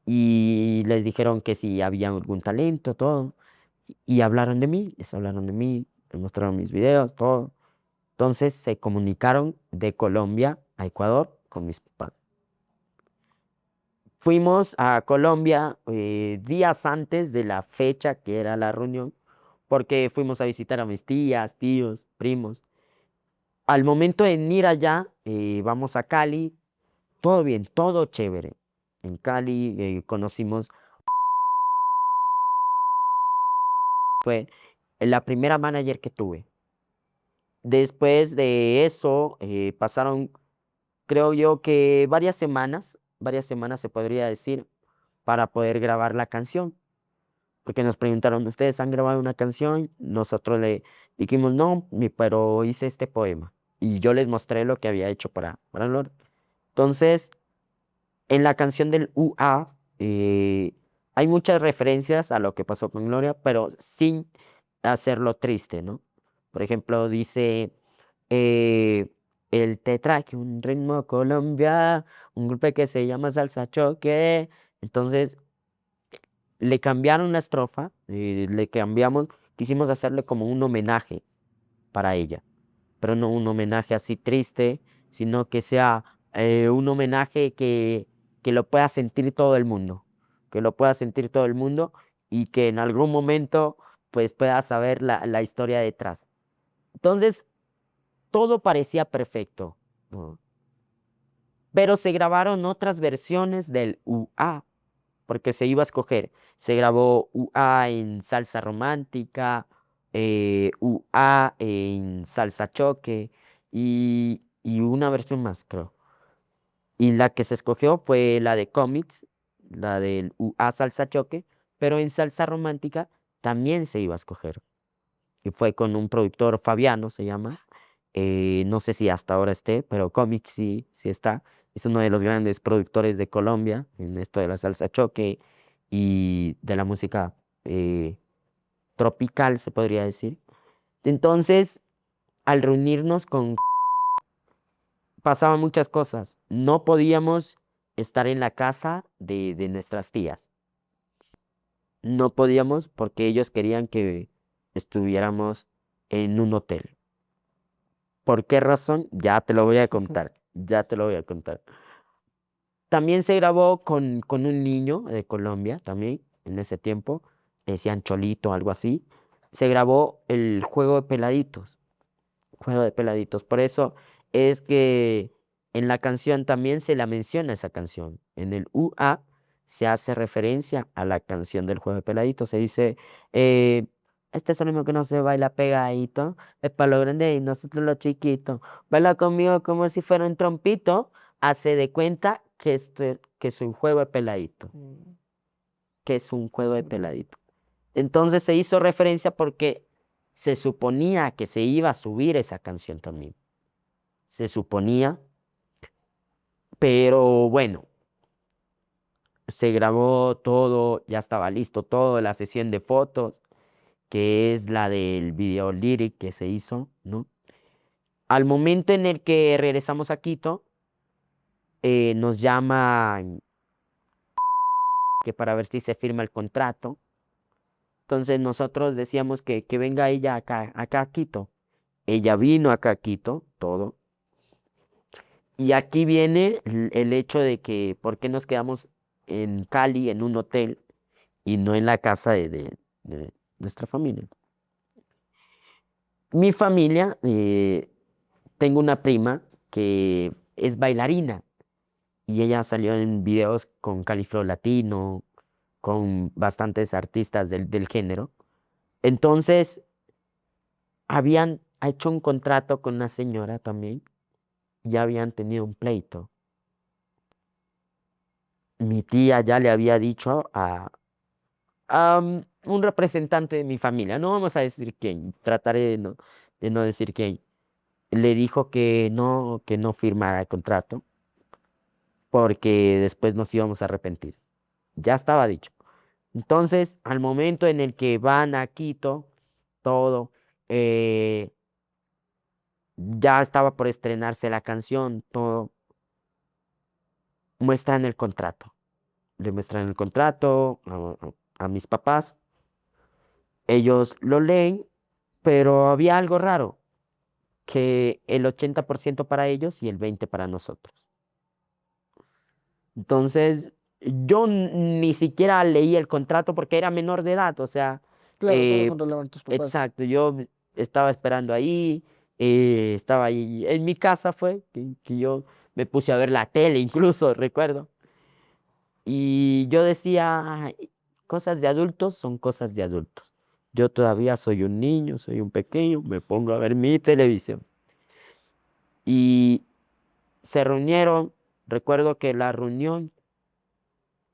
y les dijeron que si había algún talento, todo. Y hablaron de mí, les hablaron de mí, les mostraron mis videos, todo. Entonces se comunicaron de Colombia a Ecuador con mis papás. Fuimos a Colombia días antes de la fecha que era la reunión, porque fuimos a visitar a mis tías, tíos, primos. Al momento de ir allá, vamos a Cali, todo bien, todo chévere. En Cali conocimos, fue la primera manager que tuve. Después de eso, pasaron, creo yo que varias semanas se podría decir, para poder grabar la canción. Porque nos preguntaron, ¿ustedes han grabado una canción? Nosotros le dijimos, no, pero hice este poema. Y yo les mostré lo que había hecho para Lore. Entonces, en la canción del UA hay muchas referencias a lo que pasó con Gloria, pero sin hacerlo triste, ¿no? Por ejemplo, dice, eh, él te traje un ritmo Colombia, un golpe que se llama salsa choque. Entonces, le cambiaron la estrofa, le cambiamos, quisimos hacerle como un homenaje para ella, pero no un homenaje así triste, sino que sea un homenaje que lo pueda sentir todo el mundo, que lo pueda sentir todo el mundo y que en algún momento pues pueda saber la historia detrás. Entonces, todo parecía perfecto, ¿no? Pero se grabaron otras versiones del UA, porque se iba a escoger. Se grabó UA en salsa romántica, UA en salsa choque y una versión más, creo. Y la que se escogió fue la de cómics, la del UA salsa choque, pero en salsa romántica también se iba a escoger. Y fue con un productor, Fabiano se llama. No sé si hasta ahora esté, pero cómics sí, sí está. Es uno de los grandes productores de Colombia en esto de la salsa choque y de la música tropical, se podría decir. Entonces, al reunirnos pasaban muchas cosas. No podíamos estar en la casa de nuestras tías. No podíamos porque ellos querían que estuviéramos en un hotel. ¿Por qué razón? Ya te lo voy a contar. Ya te lo voy a contar. También se grabó con un niño de Colombia, también, en ese tiempo. Le decían Cholito, algo así. Se grabó el juego de peladitos. Juego de peladitos. Por eso es que en la canción también se la menciona esa canción. En el UA se hace referencia a la canción del juego de peladitos. Se dice, eh, este sonido que no se baila pegadito, es para lo grande y nosotros lo chiquito. Baila conmigo como si fuera un trompito, hace de cuenta que es un juego de peladito, Mm, que es un juego de ya. peladito. Entonces se hizo referencia porque se suponía que se iba a subir esa canción también. Se suponía, pero bueno, se grabó todo, ya estaba listo todo, la sesión de fotos, que es la del video lyric que se hizo, ¿no? Al momento en el que regresamos a Quito, nos llaman que para ver si se firma el contrato. Entonces nosotros decíamos que venga ella acá a Quito. Ella vino acá a Quito, todo. Y aquí viene el hecho de que, ¿por qué nos quedamos en Cali, en un hotel, y no en la casa de nuestra familia? Mi familia, tengo una prima que es bailarina y ella salió en videos con Califlow Latino, con bastantes artistas del género. Entonces, habían hecho un contrato con una señora también, ya habían tenido un pleito. Mi tía ya le había dicho a un representante de mi familia, no vamos a decir quién, trataré de no decir quién, le dijo que no firmara el contrato porque después nos íbamos a arrepentir. Ya estaba dicho. Entonces, al momento en el que van a Quito, todo, eh, ya estaba por estrenarse la canción, todo, muestran el contrato. Le muestran el contrato a mis papás. Ellos lo leen, pero había algo raro, que el 80% para ellos y el 20% para nosotros. Entonces, yo ni siquiera leí el contrato porque era menor de edad, o sea, Claro, todo lo controlaban tus papás. exacto, yo estaba esperando ahí, estaba ahí, en mi casa fue que yo me puse a ver la tele, incluso, recuerdo, y yo decía: "Ay, cosas de adultos son cosas de adultos. Yo todavía soy un niño, soy un pequeño, me pongo a ver mi televisión". Y se reunieron, recuerdo que la reunión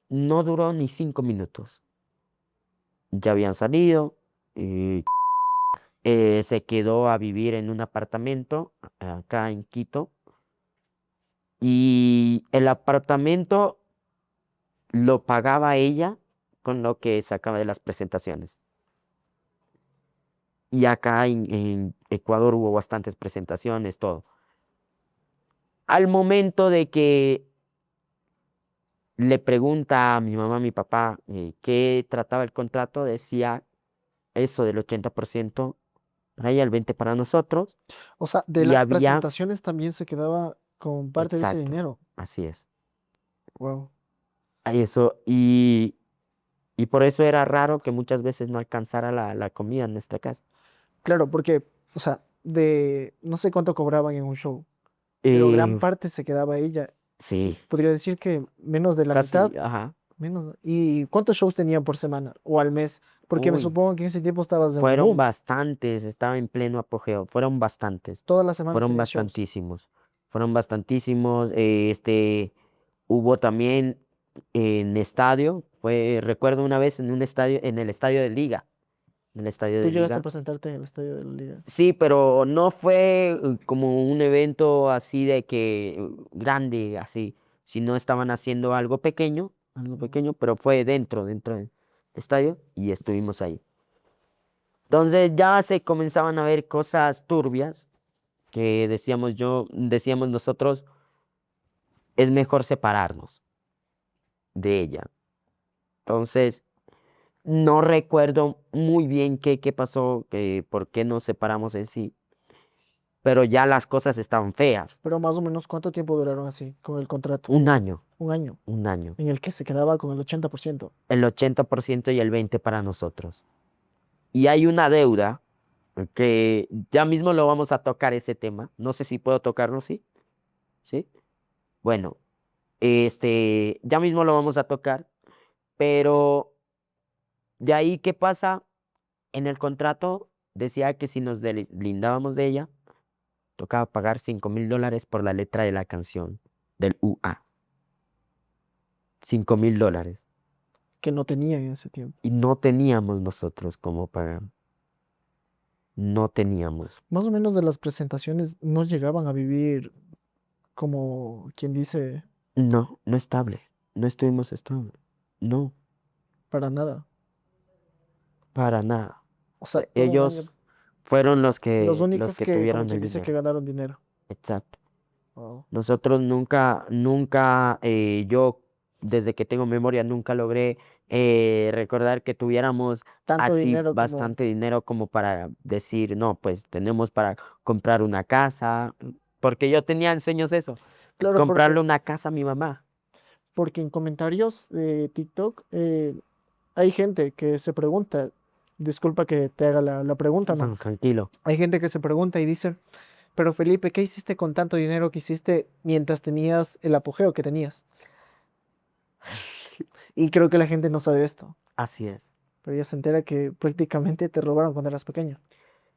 no duró ni 5 minutos. Ya habían salido y se quedó a vivir en un apartamento acá en Quito. Y el apartamento lo pagaba ella con lo que sacaba de las presentaciones. Y acá en Ecuador hubo bastantes presentaciones, todo. Al momento de que le pregunta a mi mamá, a mi papá, qué trataba el contrato, decía eso del 80% para ella, el 20% para nosotros. O sea, de Y las había, presentaciones también se quedaba con parte de ese exacto, dinero. así es. Wow. Hay eso, y por eso era raro que muchas veces no alcanzara la comida en nuestra casa. Claro, porque, o sea, de no sé cuánto cobraban en un show, pero gran Eh, parte se quedaba ella. sí, Podría decir que menos de la mitad, casi, ajá. menos. ¿Y cuántos shows tenían por semana o al mes? Porque me Uy, supongo que en ese tiempo estabas en un fueron boom. bastantes, estaba en pleno apogeo, fueron bastantes, Todas las semanas fueron tenías shows. bastantísimos, fueron bastantísimos. Hubo también en estadio, recuerdo una vez en un estadio, en el estadio de Liga, en el estadio Tú de llegaste a Liga. presentarte en el estadio de la Liga. Sí, pero no fue como un evento así de que grande, así, sino estaban haciendo algo Ujú. pequeño, pero fue dentro del estadio y estuvimos ahí. Entonces ya se comenzaban a ver cosas turbias que decíamos nosotros, es mejor separarnos de ella. Entonces, no recuerdo muy bien qué pasó, por qué nos separamos en sí, pero ya las cosas estaban feas. Pero más o menos, ¿cuánto tiempo duraron así con el contrato? Un año, Un año, un año. en el que se quedaba con el 80%. El 80% y el 20% para nosotros. Y hay una deuda que ya mismo lo vamos a tocar ese tema. No sé si puedo tocarlo, ¿sí? ¿Sí? Bueno, ya mismo lo vamos a tocar, pero de ahí, ¿qué pasa? En el contrato decía que si nos deslindábamos de ella, tocaba pagar $5,000 por la letra de la canción del UA. $5,000. Que no tenían en ese tiempo. Y no teníamos nosotros cómo pagar. No teníamos. Más o menos de las presentaciones no llegaban a vivir como quien dice No, no estable. No estuvimos estable. No, para nada. para nada. O sea, todo un año. Ellos fueron Los los únicos que que, como tuvieron quien el dice, que dinero. ganaron dinero. Exacto. Wow. Nosotros nunca, nunca, yo desde que tengo memoria, nunca logré recordar que tuviéramos Tanto así dinero como... bastante dinero como para decir, no, pues tenemos para comprar una casa, porque yo tenía en sueños eso, Claro, comprarle una casa a mi mamá. porque en comentarios de TikTok hay gente que se pregunta, disculpa que te haga la pregunta, ¿no? No, tranquilo. Hay gente que se pregunta y dice, pero Felipe, ¿qué hiciste con tanto dinero que hiciste mientras tenías el apogeo que tenías? Y creo que la gente no sabe esto, Así es. pero ya se entera que prácticamente te robaron cuando eras pequeño.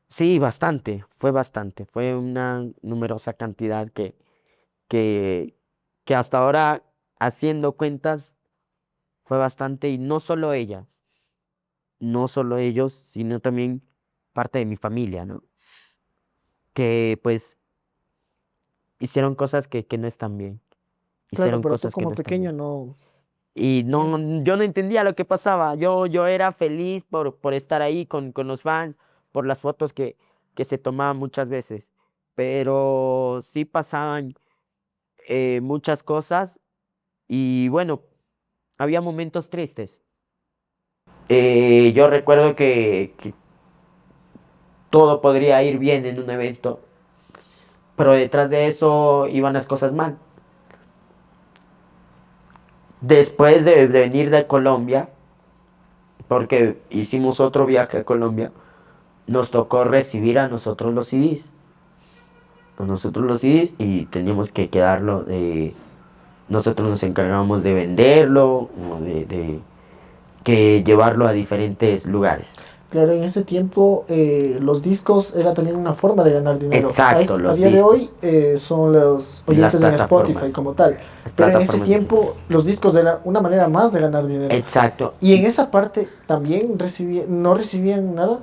Sí, bastante. Fue una numerosa cantidad que, que hasta ahora, haciendo cuentas, fue bastante, y no solo ellas, no solo ellos, sino también parte de mi familia, ¿no? Que pues hicieron cosas que no están bien, Claro, hicieron pero tú cosas que como no están pequeño bien. no... Y no, yo no entendía lo que pasaba, yo era feliz por estar ahí con los fans, por las fotos que se tomaban muchas veces, pero sí pasaban muchas cosas y bueno, había momentos tristes. Yo recuerdo que todo podría ir bien en un evento, pero detrás de eso iban las cosas mal. Después de venir de Colombia, porque hicimos otro viaje a Colombia, nos tocó recibir a nosotros los CDs. A nosotros los CDs y teníamos que quedarlo. Nosotros nos encargábamos de venderlo o de que llevarlo a diferentes lugares. Claro, en ese tiempo los discos era también una forma de ganar dinero. Exacto, A los día de hoy discos, son los las oyentes en Spotify plataformas, como tal, las pero en ese plataformas tiempo los discos era una manera más de ganar dinero. Exacto. Y en esa parte también no recibían nada.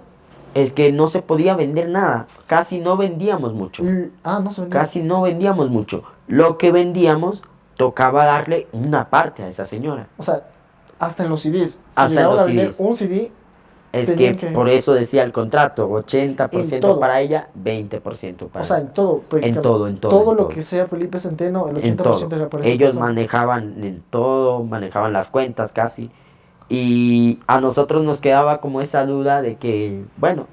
Es que no se podía vender nada. Casi no vendíamos mucho. No se vendía. Casi no vendíamos mucho. Lo que vendíamos tocaba darle una parte a esa señora. O sea, hasta en los CDs, si Hasta en llegaban los a vender CDs. un CD, Es que tenían que... por eso decía el contrato, ochenta por En ciento todo. para ella, 20% O para sea, él. en todo, En prácticamente. todo, en todo, en Todo lo todo. que sea Felipe Centeno, el En 80% todo. era para esa Ellos persona. manejaban en todo, manejaban las cuentas casi. Y a nosotros nos quedaba como esa duda de que, bueno,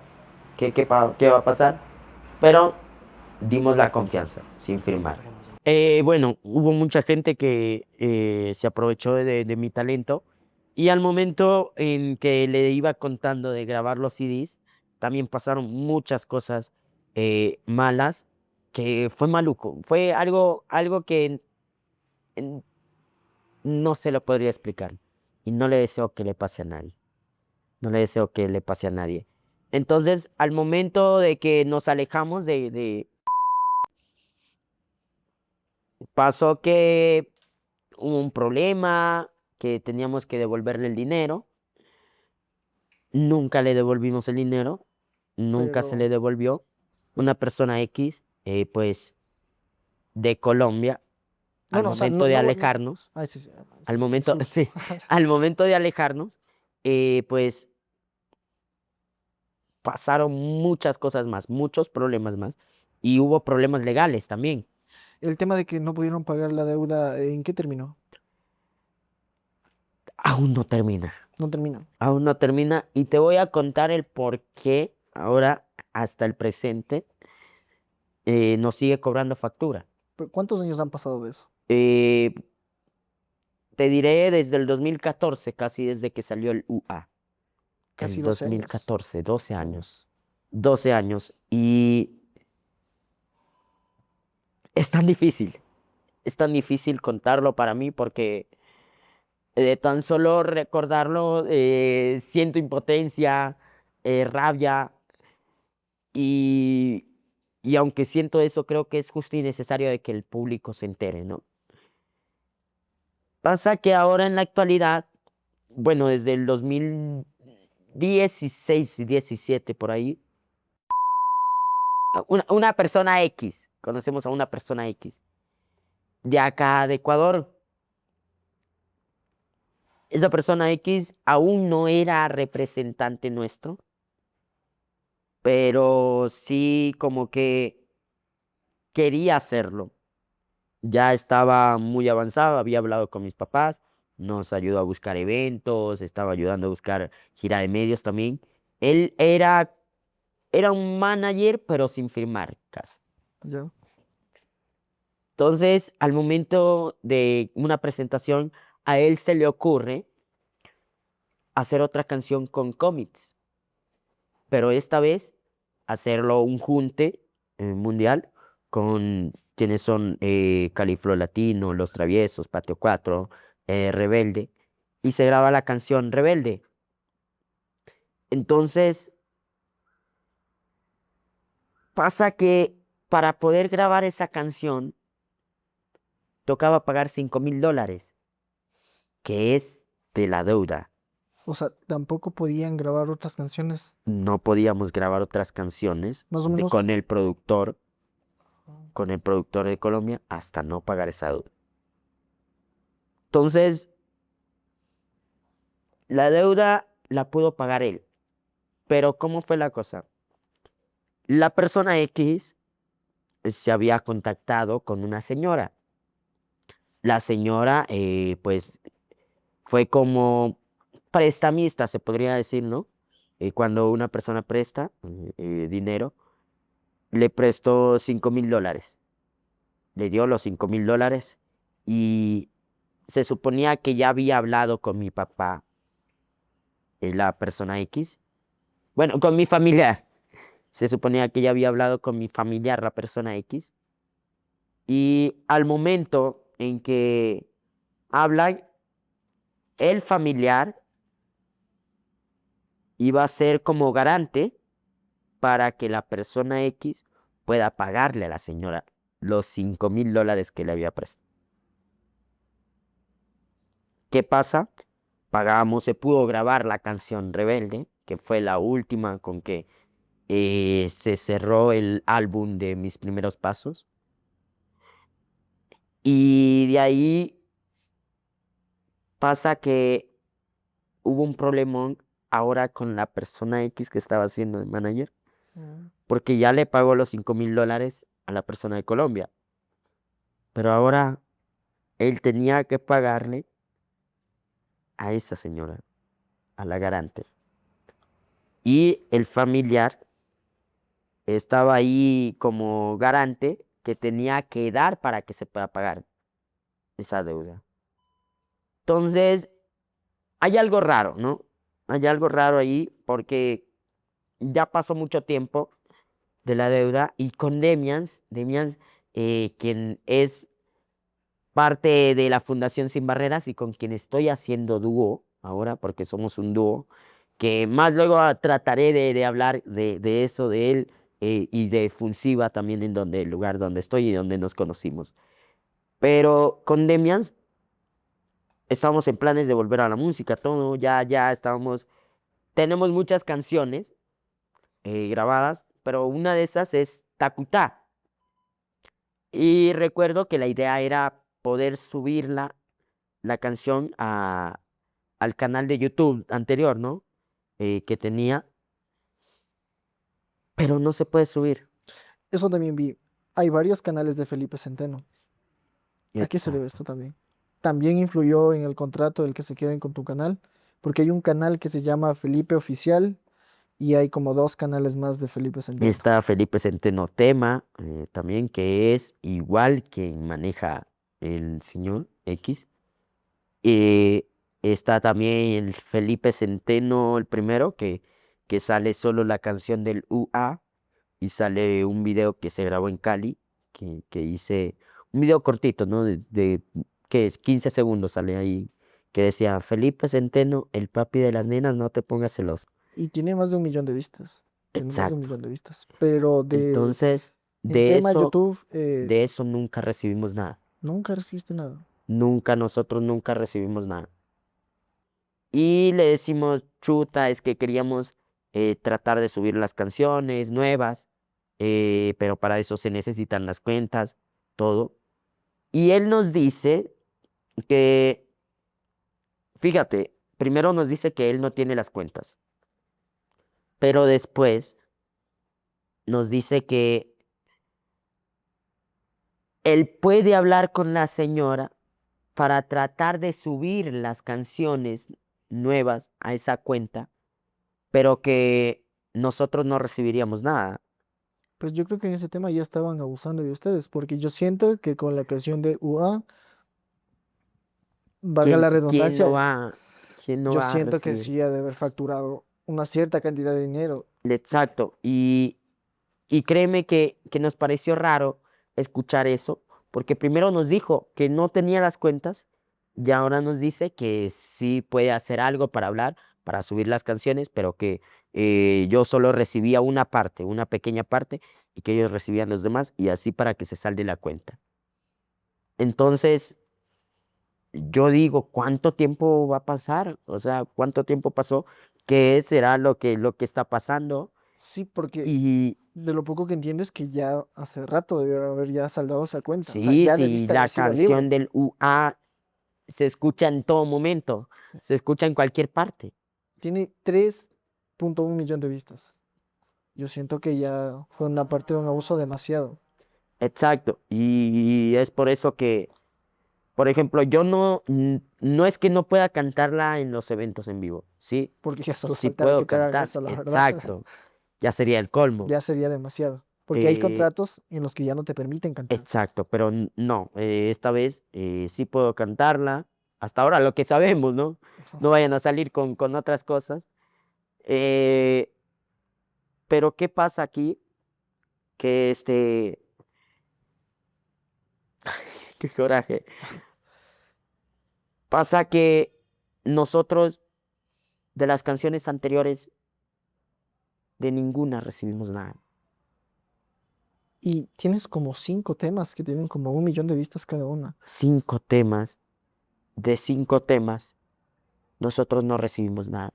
¿qué va a pasar? Pero dimos la confianza sin firmar. Bueno, hubo mucha gente que se aprovechó de mi talento y al momento en que le iba contando de grabar los CDs, también pasaron muchas cosas malas, que fue maluco. Fue algo que en- no se lo podría explicar y no le deseo que le pase a nadie. No le deseo que le pase a nadie. Entonces, al momento de que nos alejamos pasó que hubo un problema, que teníamos que devolverle el dinero. Nunca le devolvimos el dinero, nunca se Pero... le devolvió. Una persona X, pues, de Colombia, No, al no, o sea, momento de alejarnos, Ay, sí, sí, al sí, sí, momento, disculpa. sí, al momento de alejarnos, pues pasaron muchas cosas más, muchos problemas más, y hubo problemas legales también. El tema de que no pudieron pagar la deuda, ¿en qué terminó? Aún no termina, No terminó. aún no termina, y te voy a contar el por qué ahora, hasta el presente, nos sigue cobrando factura. Pero ¿cuántos años han pasado de eso? Eh, Te diré desde el 2014, casi desde que salió el UA. Casi El 12 años. 2014, 12 Mm. años. 12 años. Y es tan difícil. Es tan difícil contarlo para mí porque de tan solo recordarlo siento impotencia, rabia y, y aunque siento eso, creo que es justo y necesario de que el público se entere, ¿no? Pasa que ahora en la actualidad, bueno, desde el 2016 y 17 por ahí, una persona X, conocemos a una persona X, de acá de Ecuador. Esa persona X aún no era representante nuestro, pero sí como que quería hacerlo. Ya estaba muy avanzado, había hablado con mis papás, nos ayudó a buscar eventos, estaba ayudando a buscar gira de medios también. Él era un manager, pero sin firmar casi. Ya. Entonces, al momento de una presentación, a él se le ocurre hacer otra canción con cómics, pero esta vez hacerlo un junte mundial con quienes son Califlo Latino, Los Traviesos, Patio 4, Rebelde, y se graba la canción Rebelde. Entonces, pasa que para poder grabar esa canción, tocaba pagar $5,000, que es de la deuda. O sea, tampoco podían grabar otras canciones, No podíamos grabar otras canciones más o menos. con el productor de Colombia, hasta no pagar esa deuda. Entonces, la deuda la pudo pagar él. Pero ¿cómo fue la cosa? La persona X se había contactado con una señora. La señora, pues, fue como prestamista, se podría decir, ¿no? Cuando una persona presta dinero, le prestó $5,000. Le dio los $5,000 y se suponía que ya había hablado con mi papá, la persona X. Bueno, con mi familiar. Se suponía que ya había hablado con mi familiar, la persona X. Y al momento en que hablan, el familiar iba a ser como garante para que la persona X pueda pagarle a la señora los $5,000 que le había prestado. ¿Qué pasa? Pagamos, se pudo grabar la canción Rebelde, que fue la última con que se cerró el álbum de Mis Primeros Pasos. Y de ahí pasa que hubo un problemón ahora con la persona X que estaba haciendo de manager, Mm. porque ya le pagó los $5,000 a la persona de Colombia, pero ahora él tenía que pagarle a esa señora, a la garante. Y el familiar estaba ahí como garante que tenía que dar para que se pueda pagar esa deuda. Entonces, hay algo raro, ¿no? Hay algo raro ahí porque ya pasó mucho tiempo de la deuda y con Demians, quien es parte de la Fundación Sin Barreras y con quien estoy haciendo dúo ahora, porque somos un dúo, que más luego trataré de hablar de eso, de él y de Funsiva también, en donde el lugar donde estoy y donde nos conocimos. Pero con Demians estábamos en planes de volver a la música, todo, ya estábamos, tenemos muchas canciones grabadas, pero una de esas es Takutá. Y recuerdo que la idea era poder subir la canción al canal de YouTube anterior, ¿no? Que tenía, pero no se puede subir. Eso también vi. Hay varios canales de Felipe Centeno. ¿A qué se debe Exacto. esto también? También influyó en el contrato del que se queden con tu canal, porque hay un canal que se llama Felipe Oficial y hay como dos canales más de Felipe Centeno. Está Felipe Centeno Tema, también, que es igual quien maneja el señor X. Eh, Está también el Felipe Centeno, el primero, que sale solo la canción del UA y sale un video que se grabó en Cali, que hice, un video cortito, ¿no? ¿Qué es? 15 segundos sale ahí, que decía, Felipe Centeno, el papi de las nenas, no te pongas celoso. Y tiene más de 1 millón de vistas. Tiene más de un Exacto. millón de vistas. Pero Entonces, en tema de YouTube, de eso nunca recibimos nada. nunca recibiste nada. Nosotros nunca recibimos nada. Y le decimos, chuta, es que queríamos tratar de subir las canciones nuevas, pero para eso se necesitan las cuentas, todo. Y él nos dice que, fíjate, primero nos dice que él no tiene las cuentas, pero después nos dice que él puede hablar con la señora para tratar de subir las canciones nuevas a esa cuenta, pero que nosotros no recibiríamos nada. Pues yo creo que en ese tema ya estaban abusando de ustedes, porque yo siento que con la canción de UA, valga ¿Quién, la quién redundancia, no va, quién no yo va a siento que recibir? sí ha de haber facturado una cierta cantidad de dinero. Exacto. Y créeme que nos pareció raro escuchar eso, porque primero nos dijo que no tenía las cuentas y ahora nos dice que sí puede hacer algo para hablar, para subir las canciones, pero que yo solo recibía una parte, una pequeña parte, y que ellos recibían los demás y así para que se salde la cuenta. Entonces, yo digo, ¿cuánto tiempo va a pasar? O sea, ¿cuánto tiempo pasó? ¿Qué será lo que está pasando? Sí, porque Y de lo poco que entiendo es que ya hace rato debió haber ya saldado esa cuenta. O sea, sí, ya sí, debiste la haber sido libre. canción del UA se escucha en todo momento, se escucha en cualquier parte. Tiene 3.1 millones de vistas. Yo siento que ya fue una parte de un abuso demasiado, Exacto. Y es por eso que, por ejemplo, yo no es que no pueda cantarla en los eventos en vivo, sí, porque ya solo sí faltaba puedo que te hagan cantar, eso, la verdad. exacto. Ya sería el colmo. Ya sería demasiado. Porque hay Eh, contratos en los que ya no te permiten cantar. exacto, pero no, esta vez sí puedo cantarla. Hasta ahora lo que sabemos, ¿no? No vayan a salir con otras cosas. Eh, pero ¿qué pasa aquí? Que qué coraje. Pasa que nosotros de las canciones anteriores, de ninguna recibimos nada. Y tienes como 5 temas que tienen como 1 millón de vistas cada una. 5 temas, de 5 temas, nosotros no recibimos nada.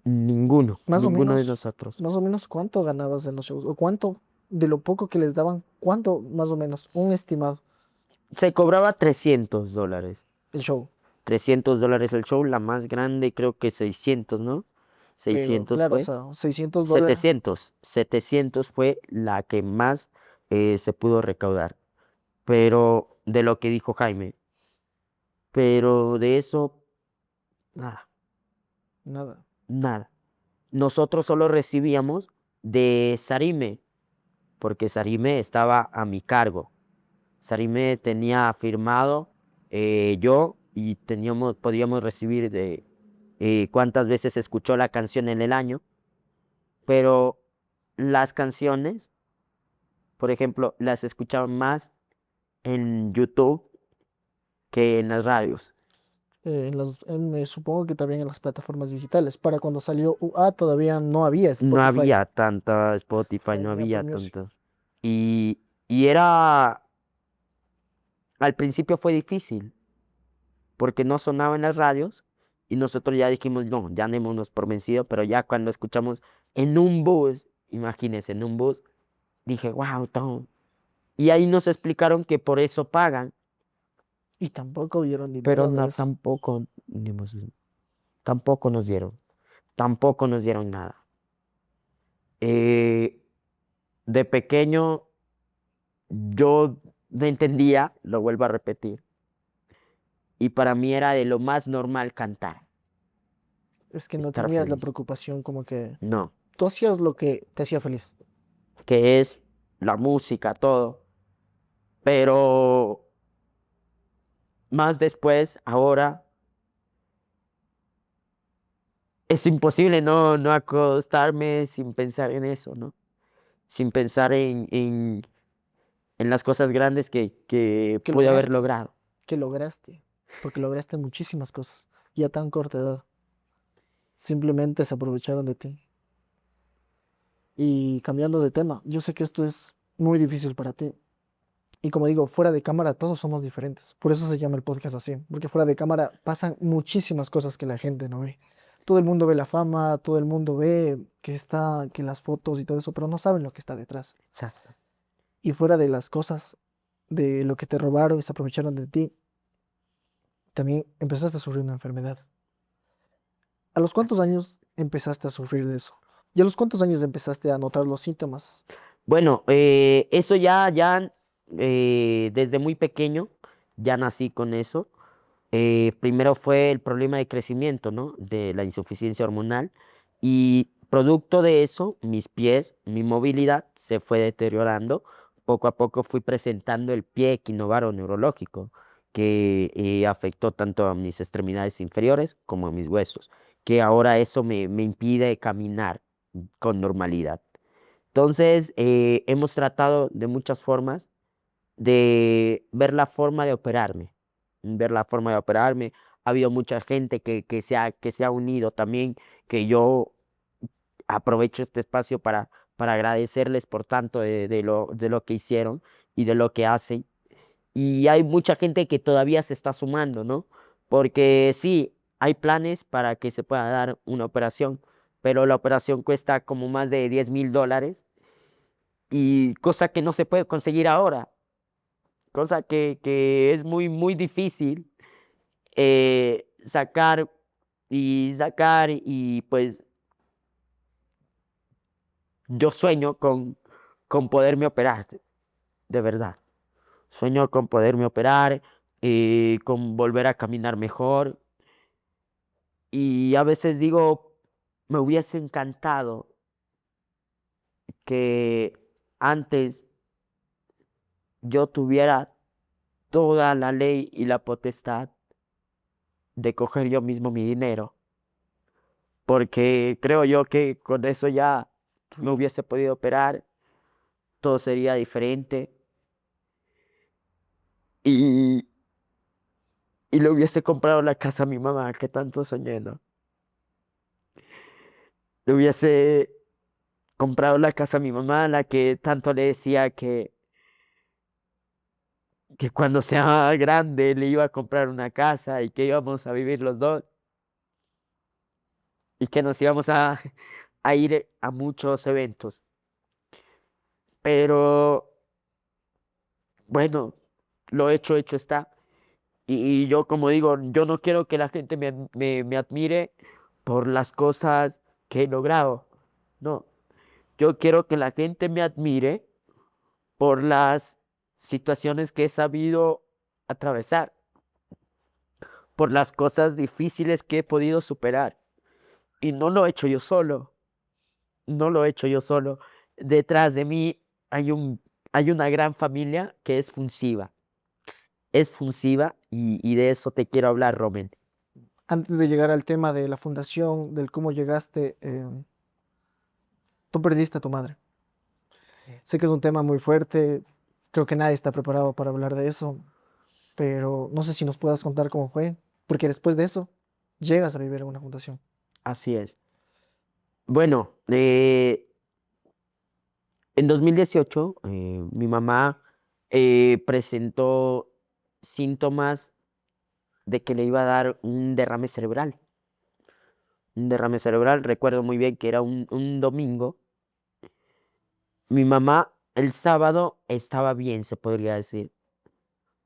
Ninguno, Más o ninguno de menos, nosotros. más o menos cuánto ganabas en los shows. O cuánto, de lo poco que les daban, cuánto más o menos, un estimado, Se cobraba $300. el show. $300 el show, la más grande creo que 600, ¿no? Pero 600 claro, o fue. sea, $600. 700 fue la que más se pudo recaudar. Pero de lo que dijo Jaime, pero de eso, nada, Nada. nada. Nosotros solo recibíamos de Sarime, porque Sarime estaba a mi cargo. Sarime tenía firmado yo y podíamos recibir de cuántas veces escuchó la canción en el año, pero las canciones, por ejemplo, las escuchaban más en YouTube que en las radios. Supongo que también en las plataformas digitales. Para cuando salió UA todavía no había No Spotify, había tanta Spotify, no ni Apple había Music. tanto. Y al principio fue difícil, porque no sonaba en las radios y nosotros ya dijimos, no, ya démonos por vencido, pero ya cuando escuchamos en un bus, imagínense, en un bus, dije, wow, Tom. Y ahí nos explicaron que por eso pagan, Y tampoco vieron pero dinero de no, eso. tampoco tampoco nos dieron nada. Eh, de pequeño yo no entendía, lo vuelvo a repetir, y para mí era de lo más normal cantar, Es que no estar tenías la feliz. preocupación como que No, tú hacías lo que te hacía feliz. que es la música, todo, pero más después, ahora, es imposible no acostarme sin pensar en eso, ¿no? Sin pensar en las cosas grandes que Que pude haber lograste, logrado. que lograste. Porque lograste muchísimas cosas. Y a tan corta edad. Simplemente se aprovecharon de ti. Y cambiando de tema, yo sé que esto es muy difícil para ti. Y como digo, fuera de cámara todos somos diferentes. Por eso se llama el podcast así. Porque fuera de cámara pasan muchísimas cosas que la gente no ve. Todo el mundo ve la fama, todo el mundo ve que las fotos y todo eso, pero no saben lo que está detrás. Exacto. Y fuera de las cosas, de lo que te robaron y se aprovecharon de ti, también empezaste a sufrir una enfermedad. ¿A los cuántos años empezaste a sufrir de eso? ¿Y a los cuántos años empezaste a notar los síntomas? Bueno, eso ya desde muy pequeño ya nací con eso. Primero fue el problema de crecimiento, ¿no? De la insuficiencia hormonal y producto de eso, mis pies, mi movilidad se fue deteriorando. Poco a poco fui presentando el pie equinovaro neurológico que afectó tanto a mis extremidades inferiores como a mis huesos, que ahora eso me impide caminar con normalidad. Entonces, hemos tratado de muchas formas de ver la forma de operarme, ver la forma de operarme. Ha habido mucha gente que se ha unido también, que yo aprovecho este espacio para agradecerles por tanto de lo que hicieron y de lo que hacen. Y hay mucha gente que todavía se está sumando, ¿no? Porque sí, hay planes para que se pueda dar una operación, pero la operación cuesta como más de $10,000 y cosa que no se puede conseguir ahora, cosa que es muy, muy difícil sacar y pues yo sueño con poderme operar, de verdad. Sueño con poderme operar, con volver a caminar mejor y a veces digo, me hubiese encantado que antes yo tuviera toda la ley y la potestad de coger yo mismo mi dinero, porque creo yo que con eso ya me hubiese podido operar, todo sería diferente y, y le hubiese comprado la casa a mi mamá que tanto soñé, ¿no? Le hubiese comprado la casa a mi mamá, la que tanto le decía que cuando sea grande le iba a comprar una casa y que íbamos a vivir los dos y que nos íbamos a ir a muchos eventos. Pero bueno, lo hecho está. Y yo, como digo, yo no quiero que la gente me admire por las cosas que he logrado. No, yo quiero que la gente me admire por las situaciones que he sabido atravesar, por las cosas difíciles que he podido superar. Y no lo he hecho yo solo, no lo he hecho yo solo. Detrás de mí hay una gran familia que es funsiva y de eso te quiero hablar, Romen. Antes de llegar al tema de la fundación, del cómo llegaste, tú perdiste a tu madre. Sí. Sé que es un tema muy fuerte, creo que nadie está preparado para hablar de eso, pero no sé si nos puedas contar cómo fue, porque después de eso llegas a vivir en una fundación. Así es. Bueno, en 2018 mi mamá presentó síntomas de que le iba a dar un derrame cerebral. Un derrame cerebral, recuerdo muy bien que era un domingo. Mi mamá el sábado estaba bien, se podría decir.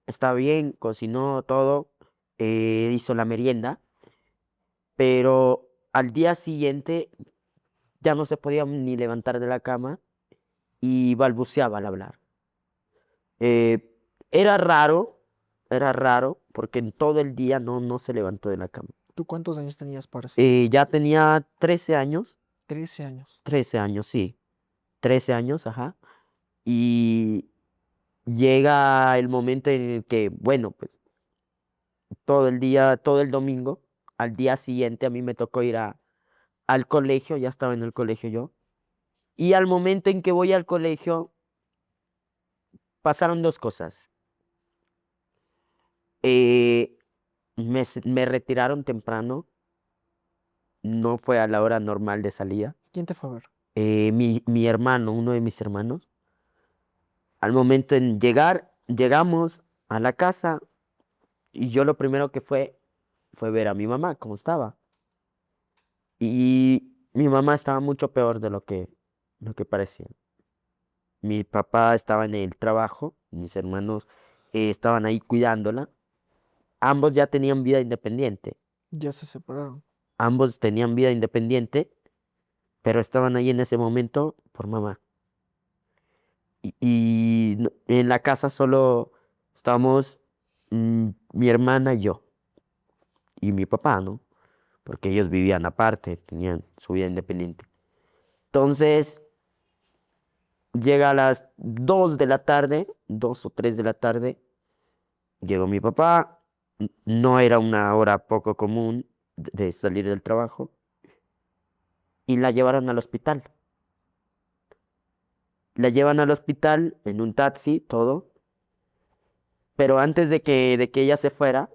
Estaba bien, cocinó todo, hizo la merienda, pero al día siguiente ya no se podía ni levantar de la cama y balbuceaba al hablar. Eh, era raro, era raro, porque en todo el día no se levantó de la cama. ¿Tú cuántos años tenías, parce? Ya tenía 13 años, 13 años. 13 años, sí, 13 años, ajá. Y llega el momento en el que, bueno, pues todo el día, todo el domingo, al día siguiente a mí me tocó ir al colegio, ya estaba en el colegio yo. Y al momento en que voy al colegio, pasaron dos cosas. Eh, me retiraron temprano, no fue a la hora normal de salida. ¿Quién te fue a ver? Mi hermano, uno de mis hermanos, al momento en llegar, llegamos a la casa y yo lo primero que fue ver a mi mamá, cómo estaba. Y mi mamá estaba mucho peor de lo que parecía. Mi papá estaba en el trabajo, mis hermanos estaban ahí cuidándola. Ambos ya tenían vida independiente. Ya se separaron. Ambos tenían vida independiente, pero estaban ahí en ese momento por mamá. y en la casa solo estábamos mi hermana y yo y mi papá, ¿no? Porque ellos vivían aparte, tenían su vida independiente. Entonces, llega a las 2 de la tarde, 2 o 3 de la tarde, llegó mi papá, no era una hora poco común de salir del trabajo, y la llevaron al hospital. La llevan al hospital en un taxi, todo, pero antes de que ella se fuera,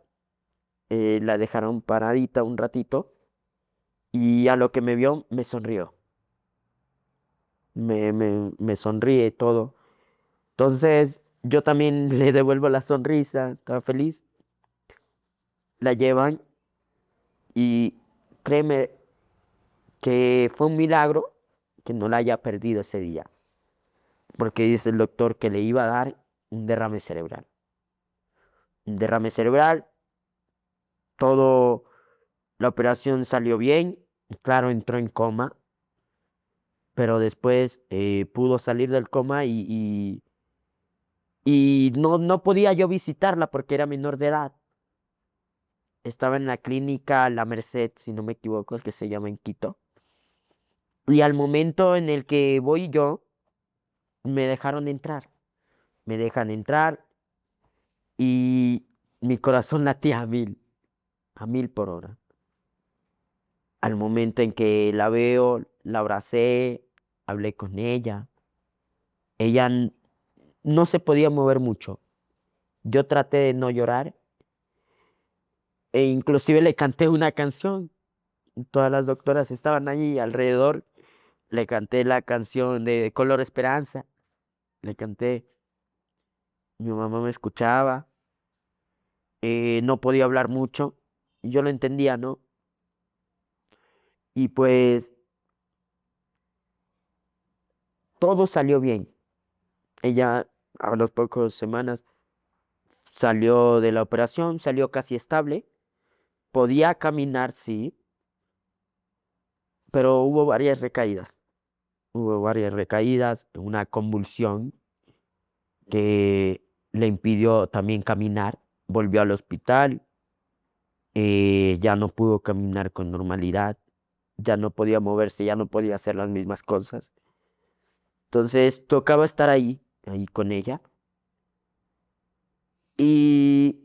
la dejaron paradita un ratito y a lo que me vio me sonrió, me sonríe todo. Entonces yo también le devuelvo la sonrisa, estaba feliz, la llevan y créeme que fue un milagro que no la haya perdido ese día, porque dice el doctor que le iba a dar un derrame cerebral. Un derrame cerebral, todo, la operación salió bien, claro, entró en coma, pero después pudo salir del coma y no podía yo visitarla porque era menor de edad. Estaba en la clínica La Merced, si no me equivoco, que se llama en Quito. Y al momento en el que voy yo, me dejaron entrar. Me dejan entrar y mi corazón latía a 1000 por hora. Al momento en que la veo, la abracé, hablé con ella. Ella no se podía mover mucho. Yo traté de no llorar e inclusive le canté una canción. Todas las doctoras estaban allí alrededor. Le canté la canción de Color Esperanza. Le canté. Mi mamá me escuchaba. No podía hablar mucho. Y yo lo entendía, ¿no? Y pues todo salió bien. Ella a las pocas semanas salió de la operación, salió casi estable. Podía caminar, sí, pero hubo varias recaídas. Hubo varias recaídas, una convulsión que le impidió también caminar. Volvió al hospital, ya no pudo caminar con normalidad, ya no podía moverse, ya no podía hacer las mismas cosas. Entonces tocaba estar ahí con ella. Y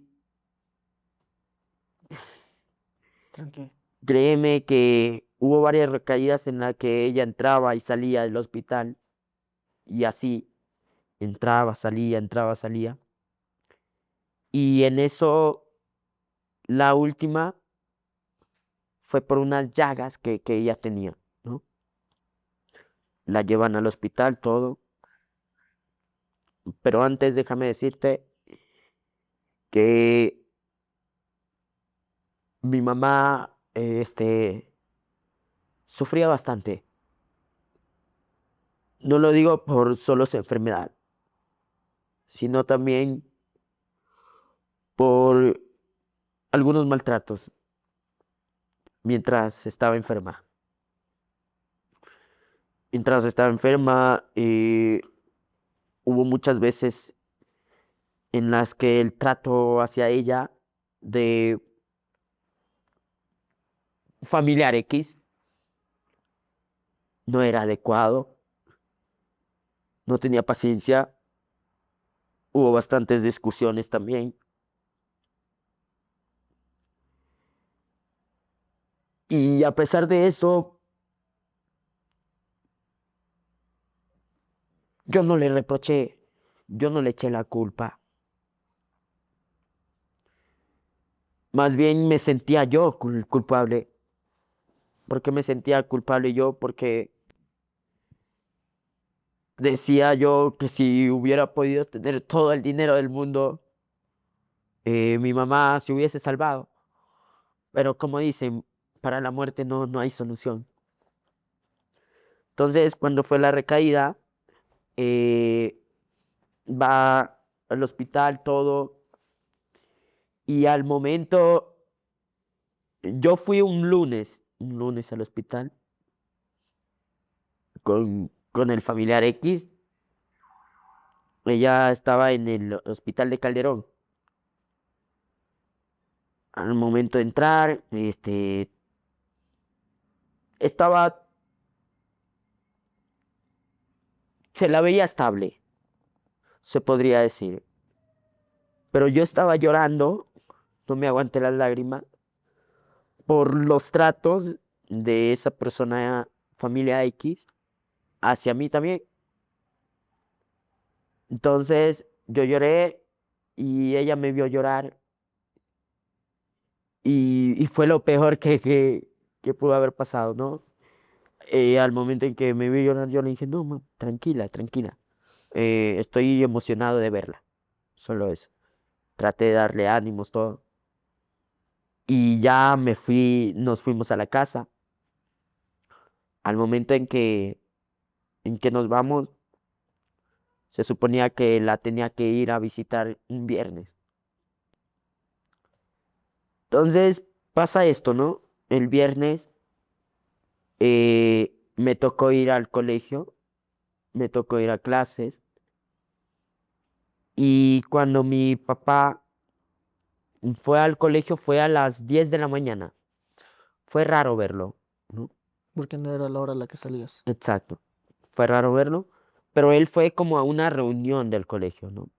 Tranqui. créeme que hubo varias recaídas en las que ella entraba y salía del hospital y así entraba, salía, entraba, salía. Y en eso, la última fue por unas llagas que ella tenía, ¿no? La llevan al hospital, todo. Pero antes déjame decirte que mi mamá, sufría bastante. No lo digo por solo su enfermedad, sino también por algunos maltratos mientras estaba enferma. Mientras estaba enferma, hubo muchas veces en las que el trato hacia ella de familiar X no era adecuado, no tenía paciencia, hubo bastantes discusiones también. Y a pesar de eso, yo no le reproché, yo no le eché la culpa. Más bien me sentía yo culpable. ¿Por qué me sentía culpable yo? Porque decía yo que si hubiera podido tener todo el dinero del mundo, mi mamá se hubiese salvado. Pero como dicen, para la muerte no hay solución. Entonces, cuando fue la recaída, eh, va al hospital, todo, y al momento, yo fui un lunes al hospital con el familiar X, Ella estaba en el hospital de Calderón. Al momento de entrar, estaba, se la veía estable, se podría decir. Pero yo estaba llorando, no me aguanté las lágrimas, por los tratos de esa persona, familia X, hacia mí también. Entonces yo lloré y ella me vio llorar y fue lo peor que pudo haber pasado, ¿no? Al momento en que me vio llorar, yo le dije, no, ma, tranquila, tranquila. Estoy emocionado de verla, solo eso. Traté de darle ánimos, todo. Y ya me fui, nos fuimos a la casa. Al momento en que nos vamos, se suponía que la tenía que ir a visitar un viernes. Entonces pasa esto, ¿no? El viernes me tocó ir al colegio, me tocó ir a clases y cuando mi papá fue al colegio fue a las 10 de la mañana. Fue raro verlo, ¿no? Porque no era la hora a la que salías. Exacto. Fue raro verlo, pero él fue como a una reunión del colegio, ¿no?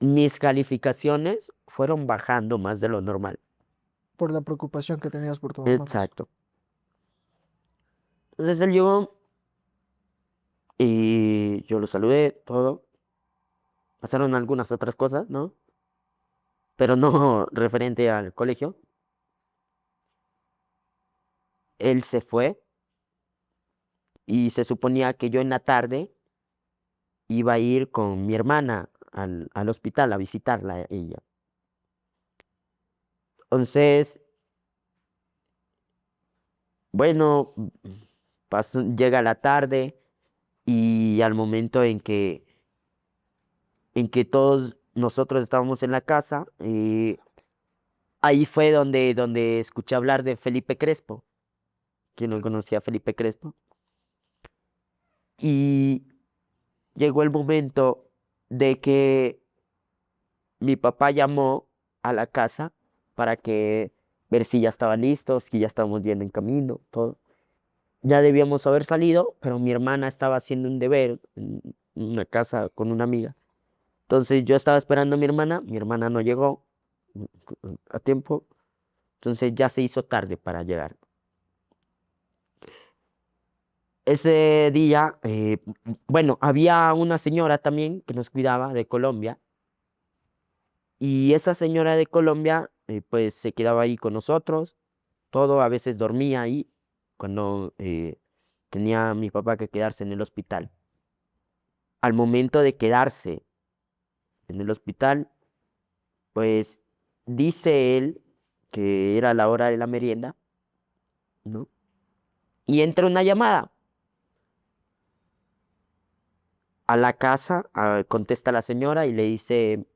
Mis calificaciones fueron bajando más de lo normal. Por la preocupación que tenías por tus notas. Exacto. Entonces él llegó y yo lo saludé, todo. Pasaron algunas otras cosas, ¿no? Pero no referente al colegio. Él se fue y se suponía que yo en la tarde iba a ir con mi hermana al hospital a visitarla a ella. Entonces, bueno, llega la tarde y al momento en que todos nosotros estábamos en la casa, ahí fue donde escuché hablar de Felipe Crespo, quien no conocía a Felipe Crespo. Y llegó el momento de que mi papá llamó a la casa para que ver si ya estaban listos, si ya estábamos yendo en camino, todo. Ya debíamos haber salido, pero mi hermana estaba haciendo un deber en una casa con una amiga. Entonces yo estaba esperando a mi hermana no llegó a tiempo, entonces ya se hizo tarde para llegar. Ese día, bueno, había una señora también que nos cuidaba de Colombia y esa señora de Colombia pues se quedaba ahí con nosotros, todo, a veces dormía ahí cuando tenía mi papá que quedarse en el hospital. Al momento de quedarse en el hospital, pues dice él que era la hora de la merienda, ¿no? Y entra una llamada a la casa, contesta la señora y le dice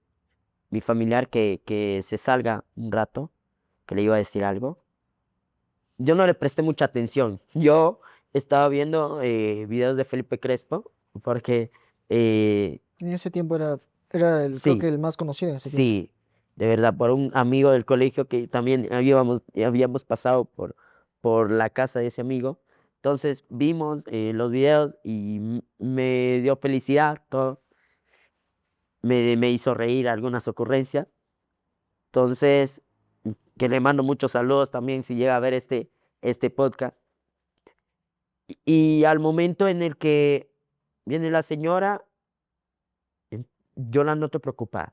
mi familiar que se salga un rato, que le iba a decir algo. Yo no le presté mucha atención. Yo estaba viendo videos de Felipe Crespo porque En ese tiempo era creo que sí, el más conocido en ese tiempo. sí, de verdad, por un amigo del colegio que también habíamos pasado por la casa de ese amigo. Entonces vimos los videos y me dio felicidad, todo. Me hizo reír algunas ocurrencias. Entonces, que le mando muchos saludos también si llega a ver este podcast. Y al momento en el que viene la señora, yo la noto preocupada.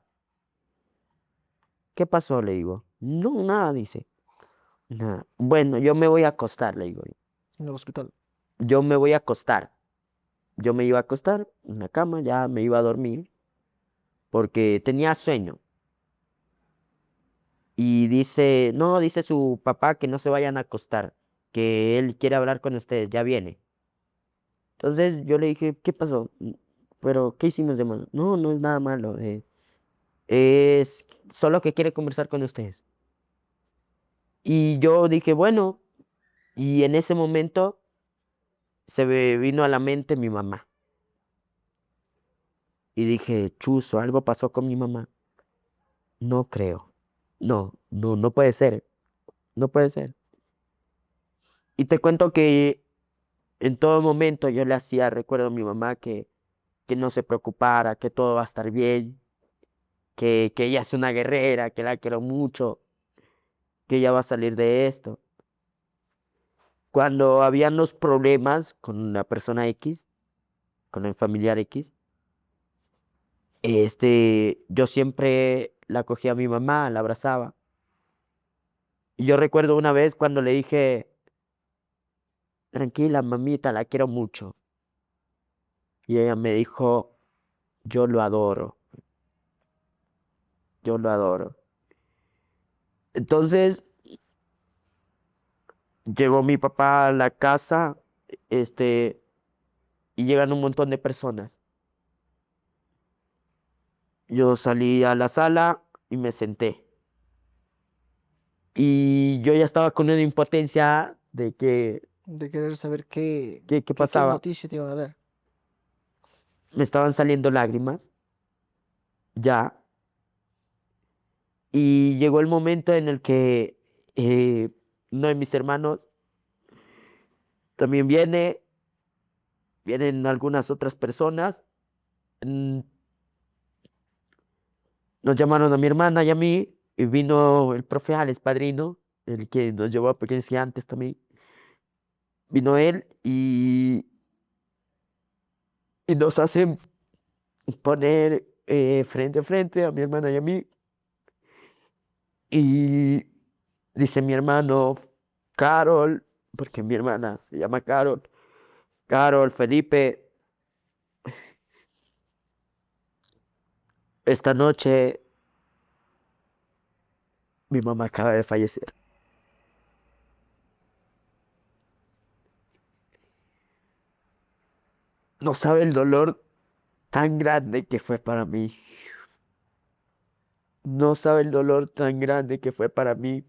¿Qué pasó? Le digo. No, nada, dice. Nada. Bueno, yo me voy a acostar, le digo yo. En el hospital. Yo me voy a acostar. Yo me iba a acostar en la cama, ya me iba a dormir, porque tenía sueño. Y dice, no, dice su papá que no se vayan a acostar, que él quiere hablar con ustedes, ya viene. Entonces yo le dije, ¿qué pasó? Pero, ¿qué hicimos de malo? No, no es nada malo. Es solo que quiere conversar con ustedes. Y yo dije, bueno, y en ese momento se me vino a la mente mi mamá. y dije, chuzo, algo pasó con mi mamá. No creo. No, no, no puede ser. No puede ser. Y te cuento que en todo momento yo le hacía recuerdo a mi mamá que no se preocupara, que todo va a estar bien, que ella es una guerrera, que la quiero mucho, que ella va a salir de esto. Cuando habían los problemas con la persona X, con el familiar X, yo siempre la cogía a mi mamá, la abrazaba. Y yo recuerdo una vez cuando le dije, tranquila, mamita, la quiero mucho. Y ella me dijo, yo lo adoro, yo lo adoro. Entonces llegó mi papá a la casa, este, y llegan un montón de personas. Yo salí a la sala y me senté. Y yo ya estaba con una impotencia de De querer saber qué qué pasaba. noticia te iban a dar. Me estaban saliendo lágrimas, ya. Y llegó el momento en el que uno de mis hermanos también vienen algunas otras personas. mm, Nos llamaron a mi hermana y a mí, y vino el profe Alex, padrino, el que nos llevó a Pequeños Gigantes también. Vino él y nos hacen poner frente a frente a mi hermana y a mí. Y dice mi hermano, Carol, porque mi hermana se llama Carol, Carol, Felipe, esta noche mi mamá acaba de fallecer. No sabe el dolor tan grande que fue para mí. No sabe el dolor tan grande que fue para mí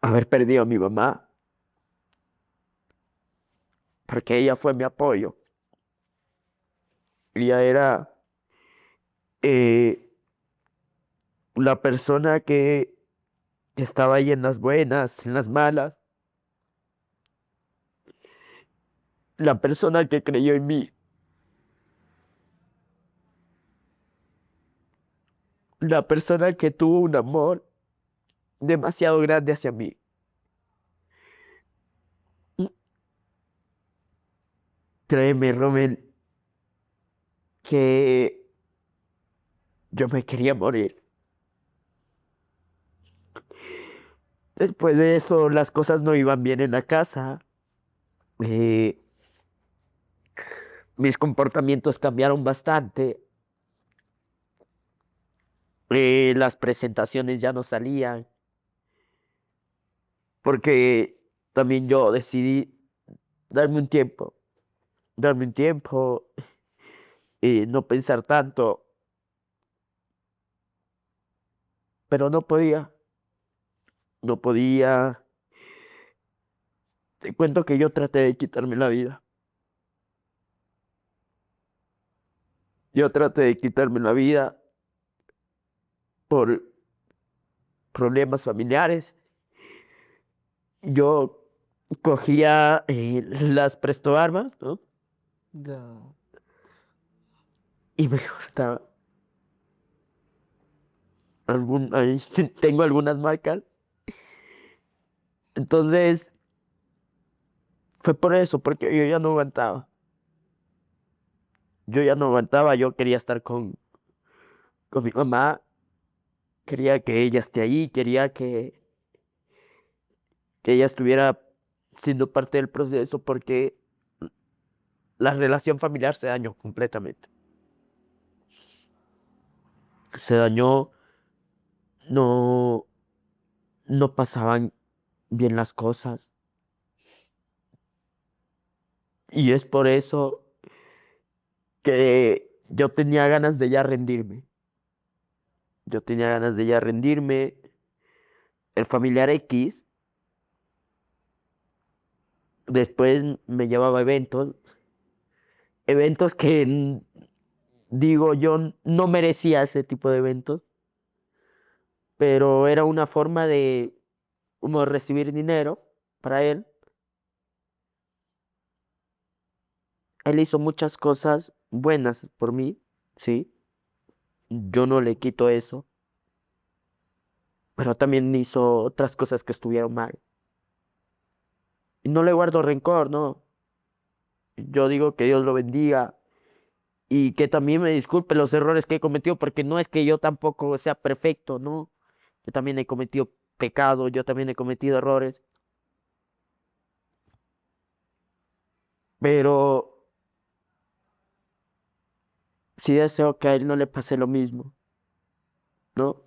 haber perdido a mi mamá, porque ella fue mi apoyo. Ella era eh, la persona que estaba ahí en las buenas, en las malas, la persona que creyó en mí, la persona que tuvo un amor demasiado grande hacia mí. Créeme, Romel, que yo me quería morir. Después de eso, las cosas no iban bien en la casa. eh, Mis comportamientos cambiaron bastante. Las presentaciones ya no salían, porque también yo decidí darme un tiempo, darme un tiempo, no pensar tanto, pero no podía, no podía. Te cuento que yo traté de quitarme la vida. Yo traté de quitarme la vida por problemas familiares. Yo cogía las presto armas, ¿no? Ya. Y me cortaba. Ahí tengo algunas marcas. Entonces, fue por eso, porque yo ya no aguantaba. Yo ya no aguantaba, yo quería estar con mi mamá, quería que ella esté ahí, quería que ella estuviera siendo parte del proceso, porque la relación familiar se dañó completamente. Se dañó, no, no pasaban bien las cosas. Y es por eso que yo tenía ganas de ya rendirme. Yo tenía ganas de ya rendirme. El familiar X después me llevaba a eventos eventos que digo yo no merecía ese tipo de eventos, pero era una forma de como recibir dinero para él. Él hizo muchas cosas buenas por mí, sí, yo no le quito eso, pero también hizo otras cosas que estuvieron mal. Y no le guardo rencor, no. Yo digo que Dios lo bendiga y que también me disculpe los errores que he cometido, porque no es que yo tampoco sea perfecto, no. Yo también he cometido pecados, yo también he cometido errores, pero sí deseo que a él no le pase lo mismo, ¿no?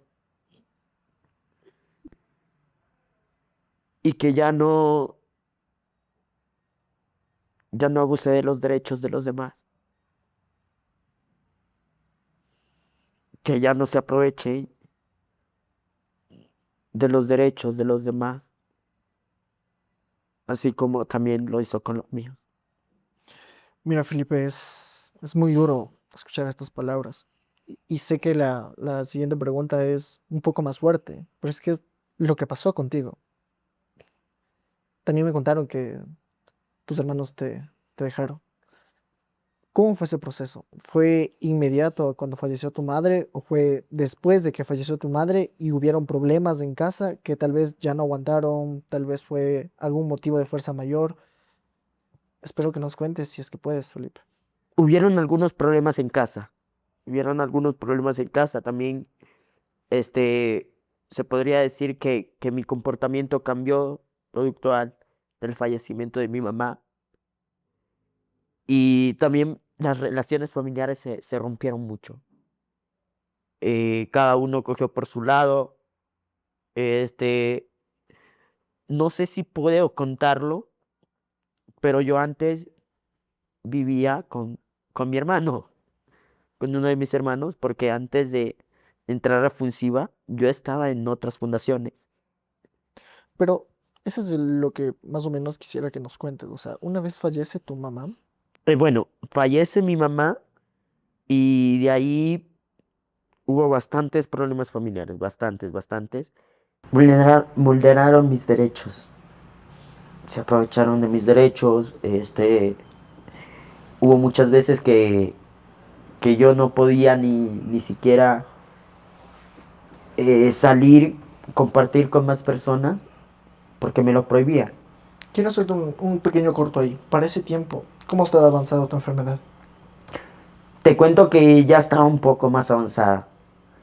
Y que ya no abuse de los derechos de los demás, que ya no se aproveche de los derechos de los demás, así como también lo hizo con los míos. Mira, Felipe, es muy duro escuchar estas palabras. Y sé que la siguiente pregunta es un poco más fuerte, pero es que es lo que pasó contigo. También me contaron que tus hermanos te dejaron. ¿Cómo fue ese proceso? ¿Fue inmediato cuando falleció tu madre o fue después de que falleció tu madre y hubieron problemas en casa que tal vez ya no aguantaron, tal vez fue algún motivo de fuerza mayor? Espero que nos cuentes si es que puedes, Felipe. Hubieron algunos problemas en casa, hubieron algunos problemas en casa también, este, se podría decir que mi comportamiento cambió producto del fallecimiento de mi mamá y también las relaciones familiares se rompieron mucho. Cada uno cogió por su lado, este, no sé si puedo contarlo, pero yo antes vivía con mi hermano, con uno de mis hermanos, porque antes de entrar a Funsiva, yo estaba en otras fundaciones. Pero eso es lo que más o menos quisiera que nos cuentes. O sea, una vez fallece tu mamá, Bueno, fallece mi mamá y de ahí hubo bastantes problemas familiares, bastantes, bastantes. Vulneraron mis derechos, se aprovecharon de mis derechos, hubo muchas veces que yo no podía ni siquiera salir, compartir con más personas, porque me lo prohibían. quiero hacerte un pequeño corto ahí. Para ese tiempo, ¿cómo estaba avanzada tu enfermedad? Te cuento que ya estaba un poco más avanzada.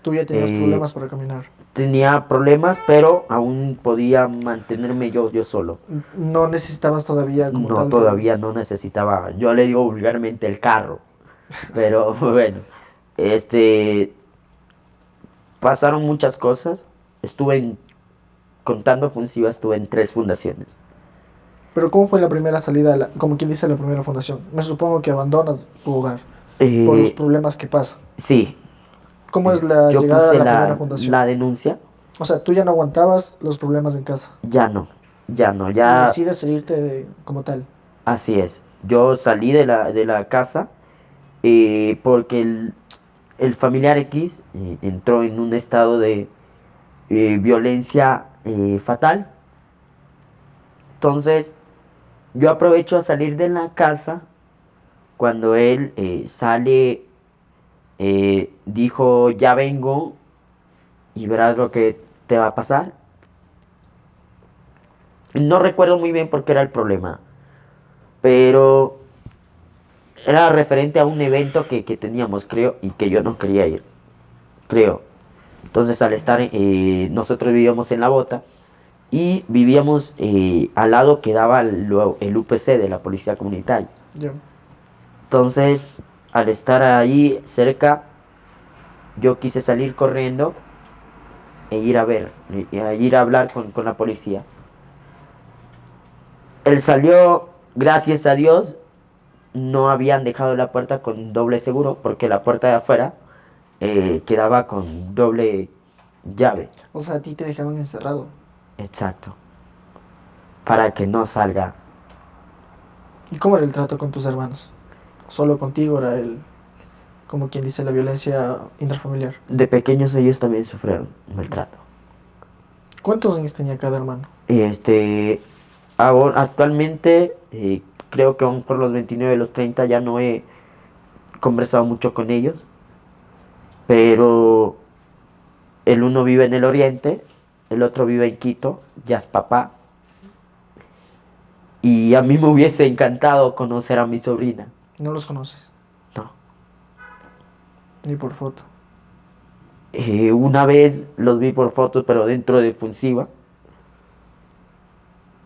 Tú ya tenías Eh, problemas para caminar. Tenía problemas, pero aún podía mantenerme yo solo. No necesitabas todavía como No, tal de... todavía no necesitaba, yo le digo vulgarmente el carro, pero bueno, este, pasaron muchas cosas. Estuve contando Funsiva, estuve en 3 fundaciones. Pero ¿cómo fue la primera salida, como quien dice, la primera fundación? Me supongo que abandonas tu hogar por los Eh, problemas que pasan. sí, ¿Cómo es la yo llegada a puse la primera la fundación? denuncia, O sea, tú ya no aguantabas los problemas en casa ya no, ya no, y ya decides salirte como tal. así es. Yo salí de la casa porque el familiar X entró en un estado de violencia fatal. Entonces, yo aprovecho a salir de la casa. Cuando él sale, dijo, ya vengo y verás lo que te va a pasar. No recuerdo muy bien por qué era el problema, pero era referente a un evento que teníamos, creo, y que yo no quería ir, creo. Entonces, al estar, nosotros vivíamos en La Bota y vivíamos al lado que daba el UPC de la Policía Comunitaria. Ya. Entonces, al estar ahí cerca, yo quise salir corriendo e ir a ver, a ir a hablar con la policía. Él salió, gracias a Dios, no habían dejado la puerta con doble seguro, porque la puerta de afuera quedaba con doble llave. O sea, a ti te dejaban encerrado. Exacto. Para que no salga. ¿Y cómo era el trato con tus hermanos? Solo contigo era el, como quien dice, la violencia intrafamiliar. De pequeños ellos también sufrieron maltrato. ¿Cuántos años tenía cada hermano? Este, ahora, actualmente, creo que aún por los 29, los 30 ya no he conversado mucho con ellos, pero el uno vive en el oriente, el otro vive en Quito, ya es papá, y a mí me hubiese encantado conocer a mi sobrina. No los conoces, No. ni por foto. Una vez los vi por fotos, pero dentro de Funsiva,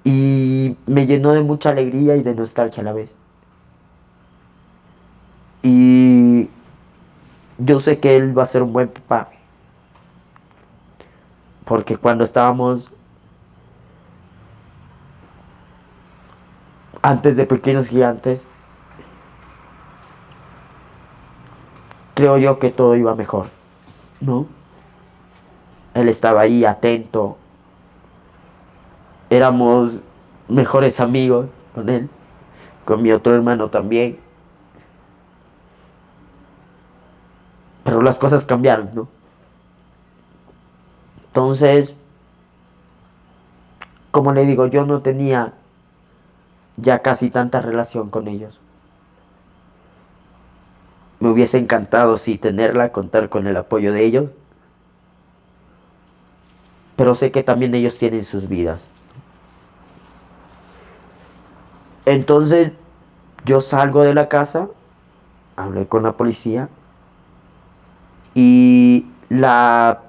y me llenó de mucha alegría y de nostalgia a la vez. Y yo sé que él va a ser un buen papá, porque cuando estábamos antes de Pequeños Gigantes, creo yo que todo iba mejor, ¿no? Él estaba ahí atento, éramos mejores amigos con él, con mi otro hermano también, pero las cosas cambiaron, ¿no? Entonces, como le digo, yo no tenía ya casi tanta relación con ellos. Me hubiese encantado sí tenerla, contar con el apoyo de ellos, pero sé que también ellos tienen sus vidas. Entonces yo salgo de la casa, hablé con la policía y la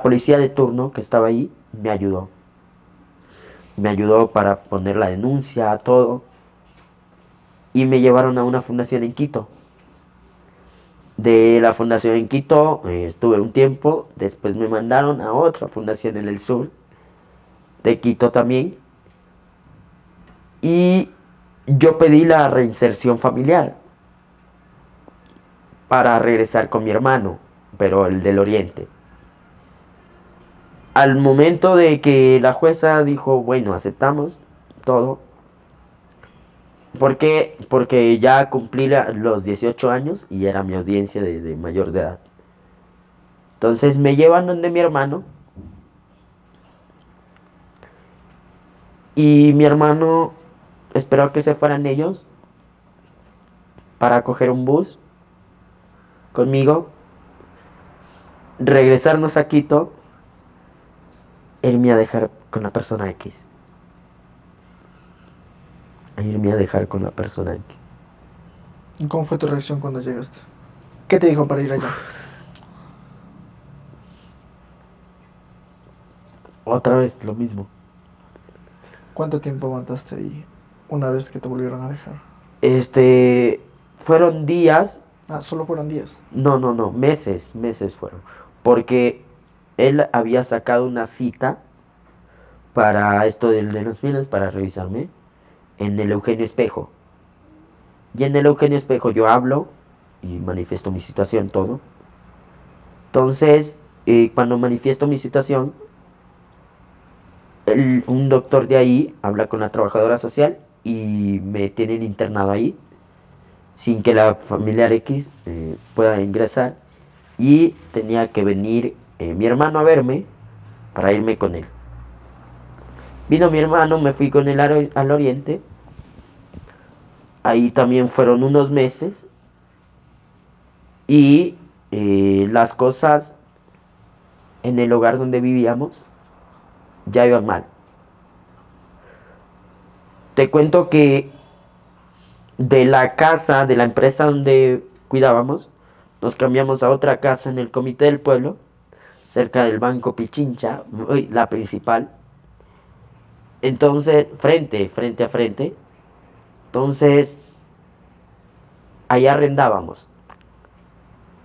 policía de turno que estaba ahí me ayudó. Me ayudó para poner la denuncia, todo. Y me llevaron a una fundación en Quito. De la fundación en Quito estuve un tiempo, después me mandaron a otra fundación en el sur, de Quito también. Y yo pedí la reinserción familiar para regresar con mi hermano, pero el del oriente. Al momento de que la jueza dijo, bueno, aceptamos todo. ¿Por qué? Porque ya cumplí los 18 años y era mi audiencia de mayor de edad. Entonces me llevan donde mi hermano y mi hermano esperó que se fueran ellos para coger un bus conmigo, regresarnos a Quito, irme a dejar con la persona X. A irme a dejar con la persona X. ¿Y cómo fue tu reacción cuando llegaste? ¿Qué te dijo para ir allá? Otra vez lo mismo. ¿Cuánto tiempo aguantaste ahí una vez que te volvieron a dejar? Fueron días, Ah, solo fueron días. no, meses fueron. Porque él había sacado una cita para esto de las bienes, para revisarme, en el Eugenio Espejo. Y en el Eugenio Espejo yo hablo y manifiesto mi situación, todo. Entonces, cuando manifiesto mi situación, un doctor de ahí habla con la trabajadora social y me tienen internado ahí sin que la familiar X pueda ingresar y tenía que venir mi hermano a verme para irme con él. Vino mi hermano, me fui con él al oriente, ahí también fueron unos meses y las cosas en el hogar donde vivíamos ya iban mal. Te cuento que de la casa, de la empresa donde cuidábamos, nos cambiamos a otra casa en el comité del pueblo, cerca del Banco Pichincha, la principal. Entonces, frente a frente. Entonces, ahí arrendábamos.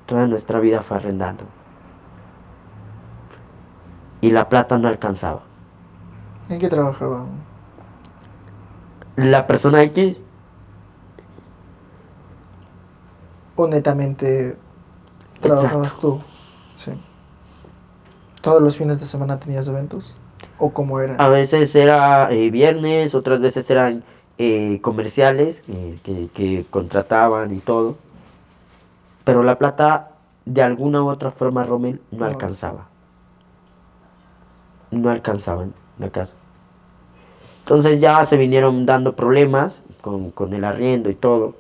Toda nuestra vida fue arrendando. Y la plata no alcanzaba. ¿En qué trabajaban? La persona X, ¿O netamente trabajabas exacto. tú? Sí. ¿Todos los fines de semana tenías eventos? ¿O cómo A era? veces era viernes, otras veces eran comerciales que contrataban y todo, pero la plata de alguna u otra forma, Rommel, no No, alcanzaba, no alcanzaban la casa. Entonces ya se vinieron dando problemas con el arriendo y todo.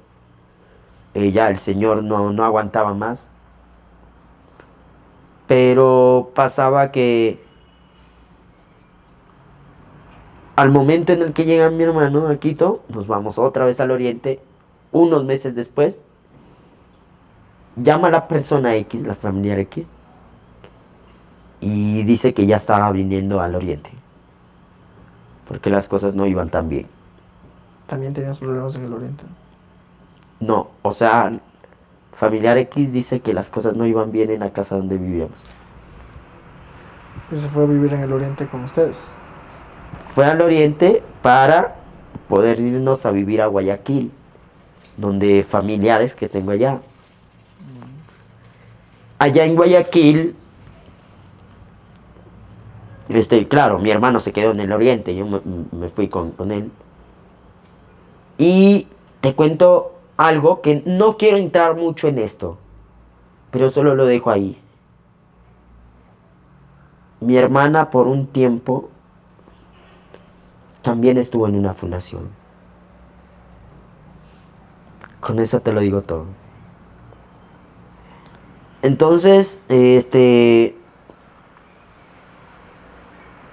Ya el señor no aguantaba más. Pero pasaba que al momento en el que llega mi hermano a Quito, nos vamos otra vez al oriente. Unos meses después, llama a la persona X, la familiar X, y dice que ya estaba viniendo al oriente, porque las cosas no iban tan bien. también tenías problemas en el oriente. No, o sea, familiar X dice que las cosas no iban bien en la casa donde vivíamos. Y se fue a vivir en el oriente con ustedes. Fue al oriente para poder irnos a vivir a Guayaquil, donde familiares que tengo allá. Allá en Guayaquil, claro, mi hermano se quedó en el oriente, yo me fui con él. Y te cuento algo que no quiero entrar mucho en esto, pero solo lo dejo ahí. Mi hermana por un tiempo también estuvo en una fundación. Con eso te lo digo todo. Entonces,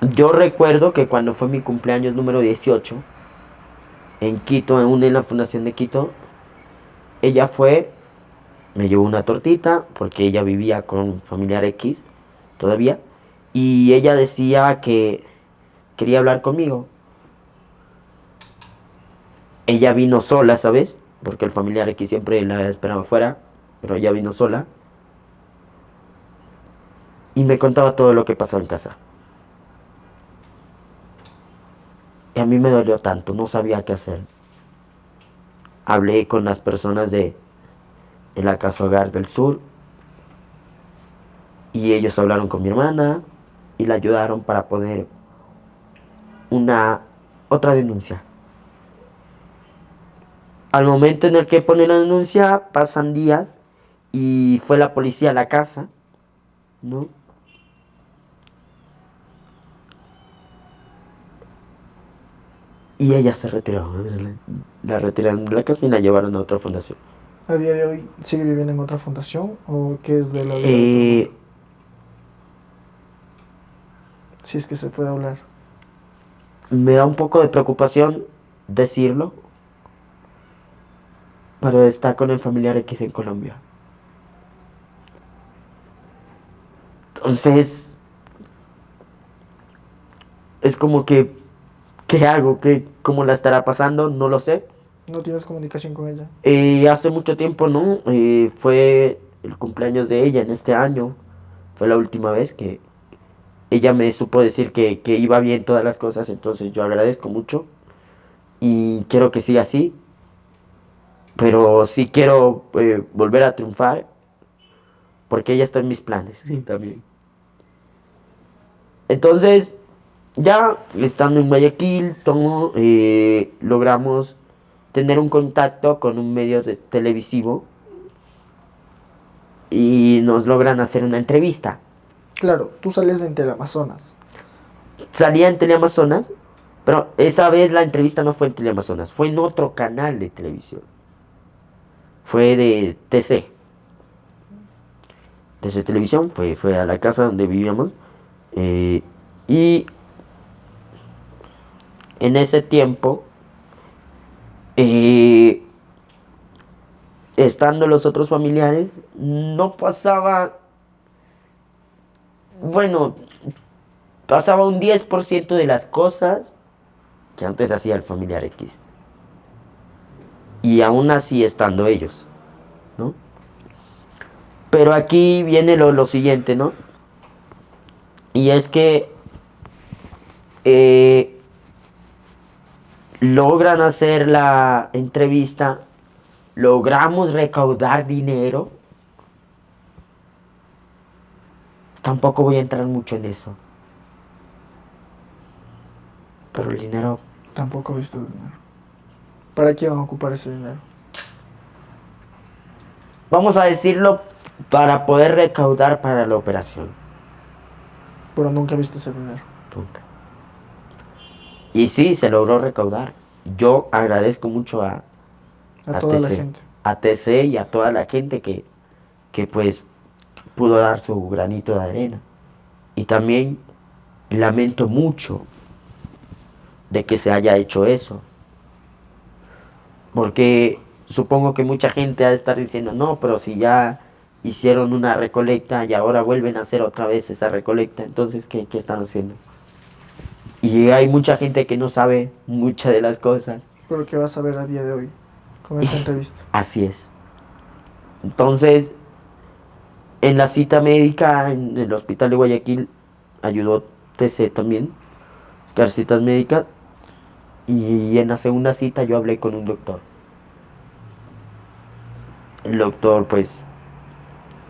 yo recuerdo que cuando fue mi cumpleaños número 18 en Quito, en la fundación de Quito, ella fue, me llevó una tortita, porque ella vivía con familiar X todavía, y ella decía que quería hablar conmigo. Ella vino sola, ¿sabes? Porque el familiar X siempre la esperaba afuera, pero ella vino sola. Y me contaba todo lo que pasaba en casa. Y a mí me dolió tanto, no sabía qué hacer. Hablé con las personas de la Casa Hogar del Sur y ellos hablaron con mi hermana y la ayudaron para poner una otra denuncia. Al momento en el que pone la denuncia, pasan días y fue la policía a la casa, ¿no? Y ella se retiró. La retiraron de la casa y la llevaron a otra fundación. ¿A día de hoy sigue viviendo en otra fundación o qué es de la vida de tu hermano? Eh, Si es que se puede hablar. Me da un poco de preocupación decirlo, pero está con el familiar X en Colombia. Entonces, es como que, ¿qué hago? ¿Cómo la estará pasando? No lo sé. ¿No tienes comunicación con ella? Hace mucho tiempo, ¿no? Fue el cumpleaños de ella en este año. Fue la última vez que ella me supo decir que iba bien todas las cosas, entonces yo agradezco mucho y quiero que siga así, pero sí quiero volver a triunfar porque ella está en mis planes. Sí, también. Entonces, ya estando en Guayaquil, logramos tener un contacto con un medio televisivo y nos logran hacer una entrevista. Claro, tú sales en Teleamazonas. Salía en Teleamazonas, pero esa vez la entrevista no fue en Teleamazonas, fue en otro canal de televisión. Fue de TC. TC Televisión, fue a la casa donde vivíamos. eh, y en ese tiempo, eh, estando los otros familiares, no pasaba, bueno, pasaba un 10% de las cosas que antes hacía el familiar X. Y aún así estando ellos, ¿no? Pero aquí viene lo siguiente, ¿no? Y es que eh, logran hacer la entrevista, logramos recaudar dinero. Tampoco voy a entrar mucho en eso. Pero el dinero Tampoco viste el dinero. ¿Para qué van a ocupar ese dinero? Vamos a decirlo para poder recaudar para la operación. Pero nunca viste ese dinero. Nunca. Y sí, se logró recaudar. Yo agradezco mucho A a toda la TC, gente. a TC y a toda la gente que pues pudo dar su granito de arena. Y también lamento mucho de que se haya hecho eso. Porque supongo que mucha gente ha de estar diciendo, no, pero si ya hicieron una recolecta y ahora vuelven a hacer otra vez esa recolecta, entonces, ¿qué están haciendo? Y hay mucha gente que no sabe muchas de las cosas. Pero ¿qué vas a ver a día de hoy con esta entrevista? Así es. Entonces, en la cita médica en el hospital de Guayaquil ayudó TC también, buscar citas médicas. Y en la segunda cita yo hablé con un doctor. El doctor pues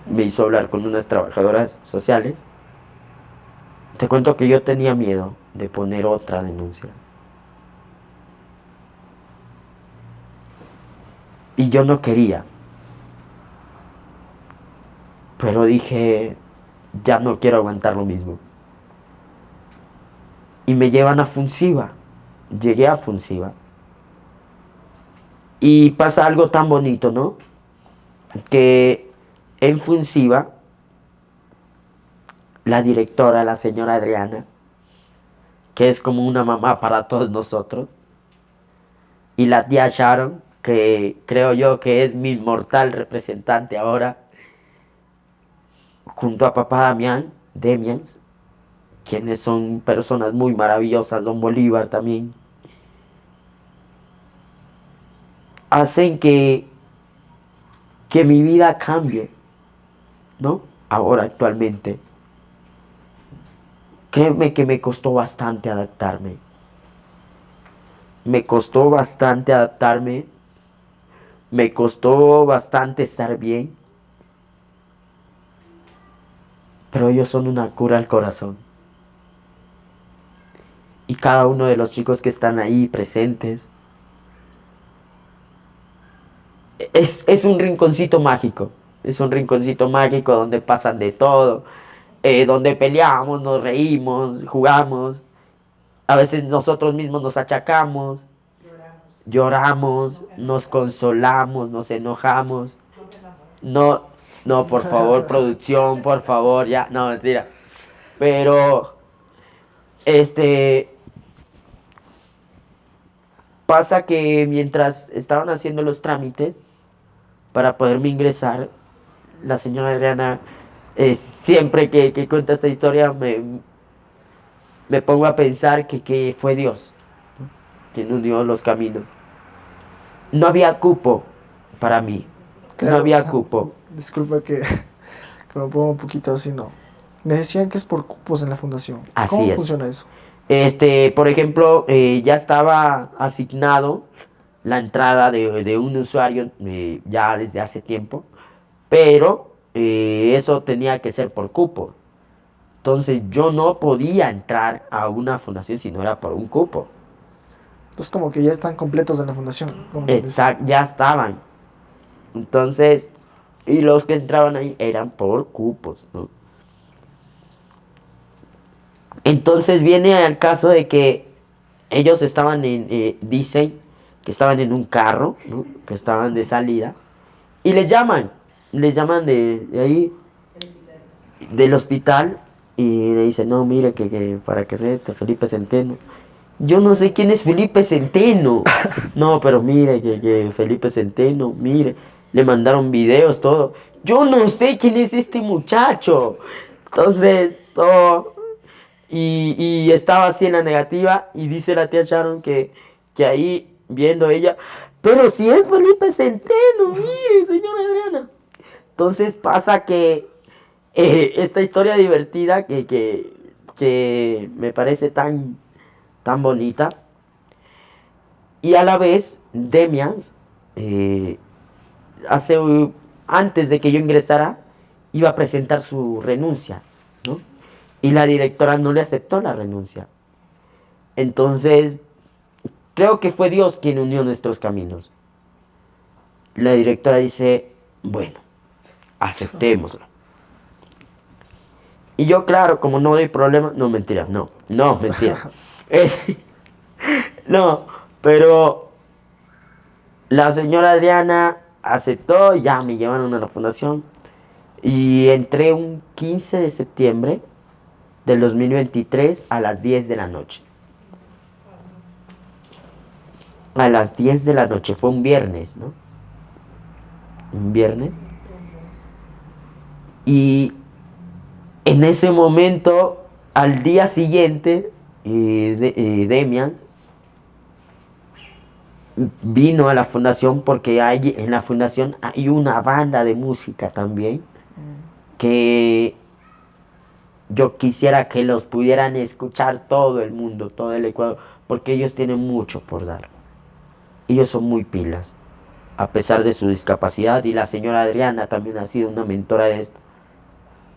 me hizo hablar con unas trabajadoras sociales. Te cuento que yo tenía miedo de poner otra denuncia. Y yo no quería. Pero dije, ya no quiero aguantar lo mismo. Y me llevan a Funciva. Llegué a Funciva. Y pasa algo tan bonito, ¿no? Que en Funciva, la directora, la señora Adriana, que es como una mamá para todos nosotros, y la tía Sharon, que creo yo que es mi inmortal representante ahora, junto a papá Demians, quienes son personas muy maravillosas, don Bolívar también, hacen que mi vida cambie, ¿no? Ahora, actualmente. Créeme que me costó bastante adaptarme. Me costó bastante adaptarme. Me costó bastante estar bien. Pero ellos son una cura al corazón. Y cada uno de los chicos que están ahí presentes es un rinconcito mágico. Es un rinconcito mágico donde pasan de todo. Donde peleamos, nos reímos, jugamos. A veces nosotros mismos nos achacamos. Lloramos, nos consolamos, nos enojamos. No, no, por favor, producción, por favor, ya. No, mentira. Pero, este, pasa que mientras estaban haciendo los trámites para poderme ingresar, la señora Adriana, siempre que cuenta esta historia, me pongo a pensar que fue Dios, ¿no? Quien unió los caminos. No había cupo para mí. No Claro, o había sea, cupo. disculpa que me pongo un poquito así, no. Me decían que es por cupos en la fundación. Así ¿Cómo es. funciona eso? Por ejemplo, ya estaba asignado la entrada de un usuario ya desde hace tiempo, pero eso tenía que ser por cupo. Entonces yo no podía entrar a una fundación si no era por un cupo. Entonces como que ya están completos en la fundación, como quien dice. Exacto, ya estaban. Entonces, y los que entraban ahí eran por cupos, ¿no? Entonces viene al caso de que ellos estaban dicen que estaban en un carro, ¿no? Que estaban de salida, y les llaman de ahí, del hospital, y le dicen, no, mire, que para que se Felipe Centeno. Yo no sé quién es Felipe Centeno. No, pero mire, que Felipe Centeno, mire, le mandaron videos, todo. Yo no sé quién es este muchacho. Entonces, todo. Y estaba así en la negativa y dice la tía Sharon que ahí viendo ella, pero si es Felipe Centeno, mire, señora Adriana. Entonces pasa que esta historia divertida que me parece tan bonita y a la vez Demians eh, hace antes de que yo ingresara iba a presentar su renuncia, ¿no? Y la directora no le aceptó la renuncia. Entonces creo que fue Dios quien unió nuestros caminos. La directora dice, bueno, aceptémoslo. Y yo, claro, como no hay problema, no, mentira, no, mentira. Eh, no, pero la señora Adriana aceptó, ya me llevaron a la fundación y entré un 15 de septiembre del 2023 a las 10 de la noche. A las 10 de la noche, fue un viernes, ¿no? Un viernes. Y en ese momento, al día siguiente, Demian vino a la fundación porque en la fundación hay una banda de música también Mm. que yo quisiera que los pudieran escuchar todo el mundo, todo el Ecuador, porque ellos tienen mucho por dar. Ellos son muy pilas, a pesar de su discapacidad, y la señora Adriana también ha sido una mentora de esto.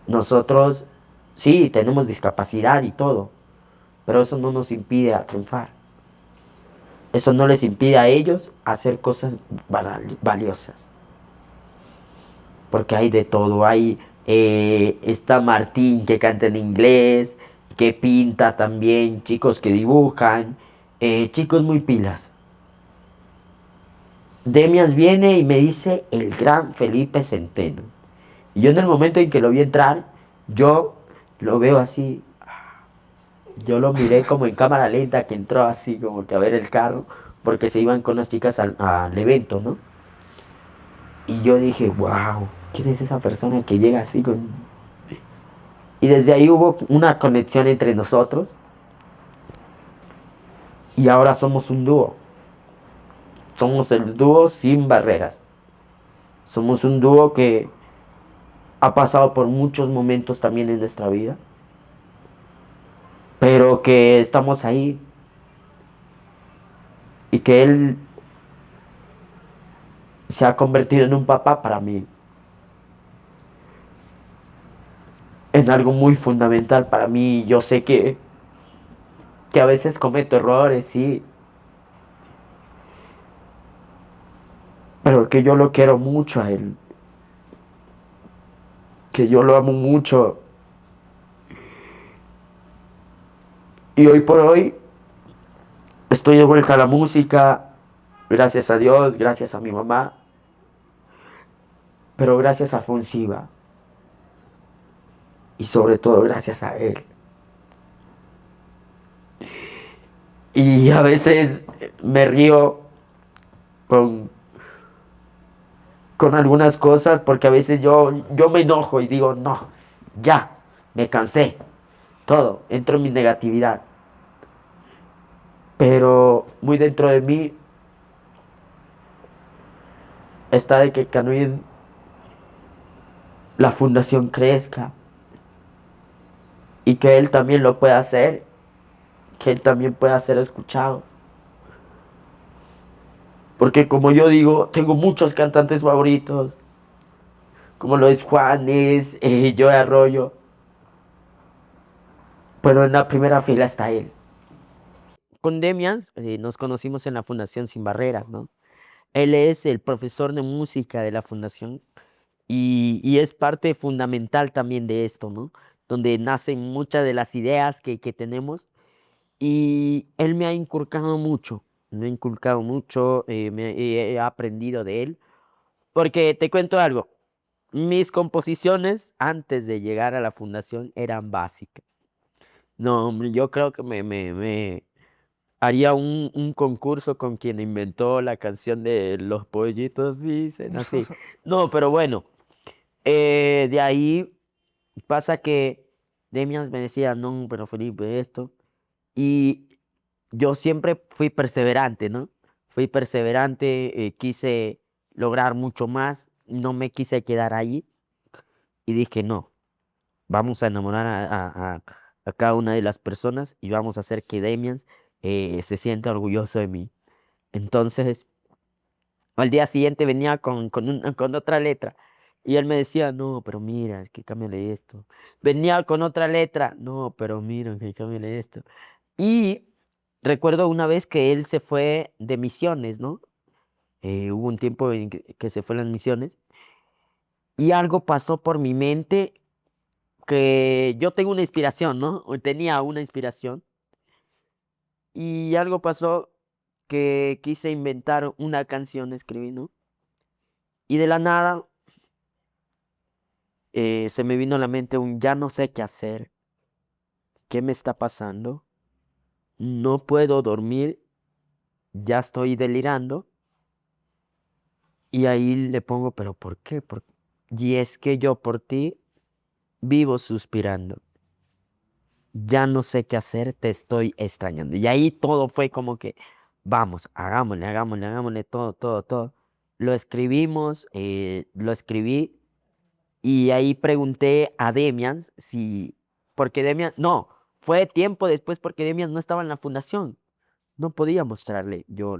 Nosotros, sí, tenemos discapacidad y todo, pero eso no nos impide a triunfar. Eso no les impide a ellos hacer cosas valiosas. Porque hay de todo. Hay está Martín que canta en inglés, que pinta también, chicos que dibujan, chicos muy pilas. Demias viene y me dice el gran Felipe Centeno. Y yo en el momento en que lo vi entrar, yo lo veo así. Yo lo miré como en cámara lenta que entró así como que a ver el carro, porque se iban con las chicas al evento, ¿no? Y yo dije, wow, ¿quién es esa persona que llega así con... Y desde ahí hubo una conexión entre nosotros y ahora somos un dúo. Somos el dúo sin barreras. Somos un dúo que ha pasado por muchos momentos también en nuestra vida, pero que estamos ahí y que él se ha convertido en un papá para mí, en algo muy fundamental para mí. Yo sé que a veces cometo errores, sí, pero que yo lo quiero mucho a él, que yo lo amo mucho. Y hoy por hoy estoy de vuelta a la música, gracias a Dios, gracias a mi mamá, pero gracias a Fonsiva y sobre todo gracias a él. Y a veces me río con, con algunas cosas porque a veces yo me enojo y digo, no, ya, me cansé, todo, entro en mi negatividad. Pero muy dentro de mí está de que Canuín, la fundación crezca y que él también lo pueda hacer, que él también pueda ser escuchado. Porque como yo digo, tengo muchos cantantes favoritos, como lo es Juanes, Joe Arroyo, pero en la primera fila está él. Con Demians nos conocimos en la Fundación Sin Barreras, ¿no? Él es el profesor de música de la fundación y es parte fundamental también de esto, ¿no? Donde nacen muchas de las ideas que tenemos y él me ha inculcado mucho, he aprendido de él, porque te cuento algo, mis composiciones antes de llegar a la fundación eran básicas. No, hombre, yo creo que me haría un concurso con quien inventó la canción de Los pollitos dicen así. No, pero bueno, de ahí pasa que Demian me decía, no, pero Felipe, esto. Y yo siempre fui perseverante, ¿no? Fui perseverante, quise lograr mucho más, no me quise quedar allí y dije, no, vamos a enamorar a cada una de las personas y vamos a hacer que Demian se sienta orgulloso de mí. Entonces, al día siguiente venía con otra letra y él me decía, no, pero mira, es que cámbiale esto. Venía con otra letra, no, pero mira, que cámbiale esto. Y recuerdo una vez que él se fue de misiones, ¿no? Hubo un tiempo en que se fue a las misiones y algo pasó por mi mente que yo tengo una inspiración, ¿no? O tenía una inspiración y algo pasó que quise inventar una canción, escribí, ¿no? Y de la nada se me vino a la mente un ya no sé qué hacer, qué me está pasando, no puedo dormir, ya estoy delirando. Y ahí le pongo, pero ¿por qué? Y es que yo por ti vivo suspirando. Ya no sé qué hacer, te estoy extrañando. Y ahí todo fue como que, vamos, hagámosle, hagámosle, hagámosle todo, todo, todo. Lo escribimos, lo escribí y ahí pregunté a Demian si, porque Demian, no, fue tiempo después porque Demian no estaba en la fundación. No podía mostrarle yo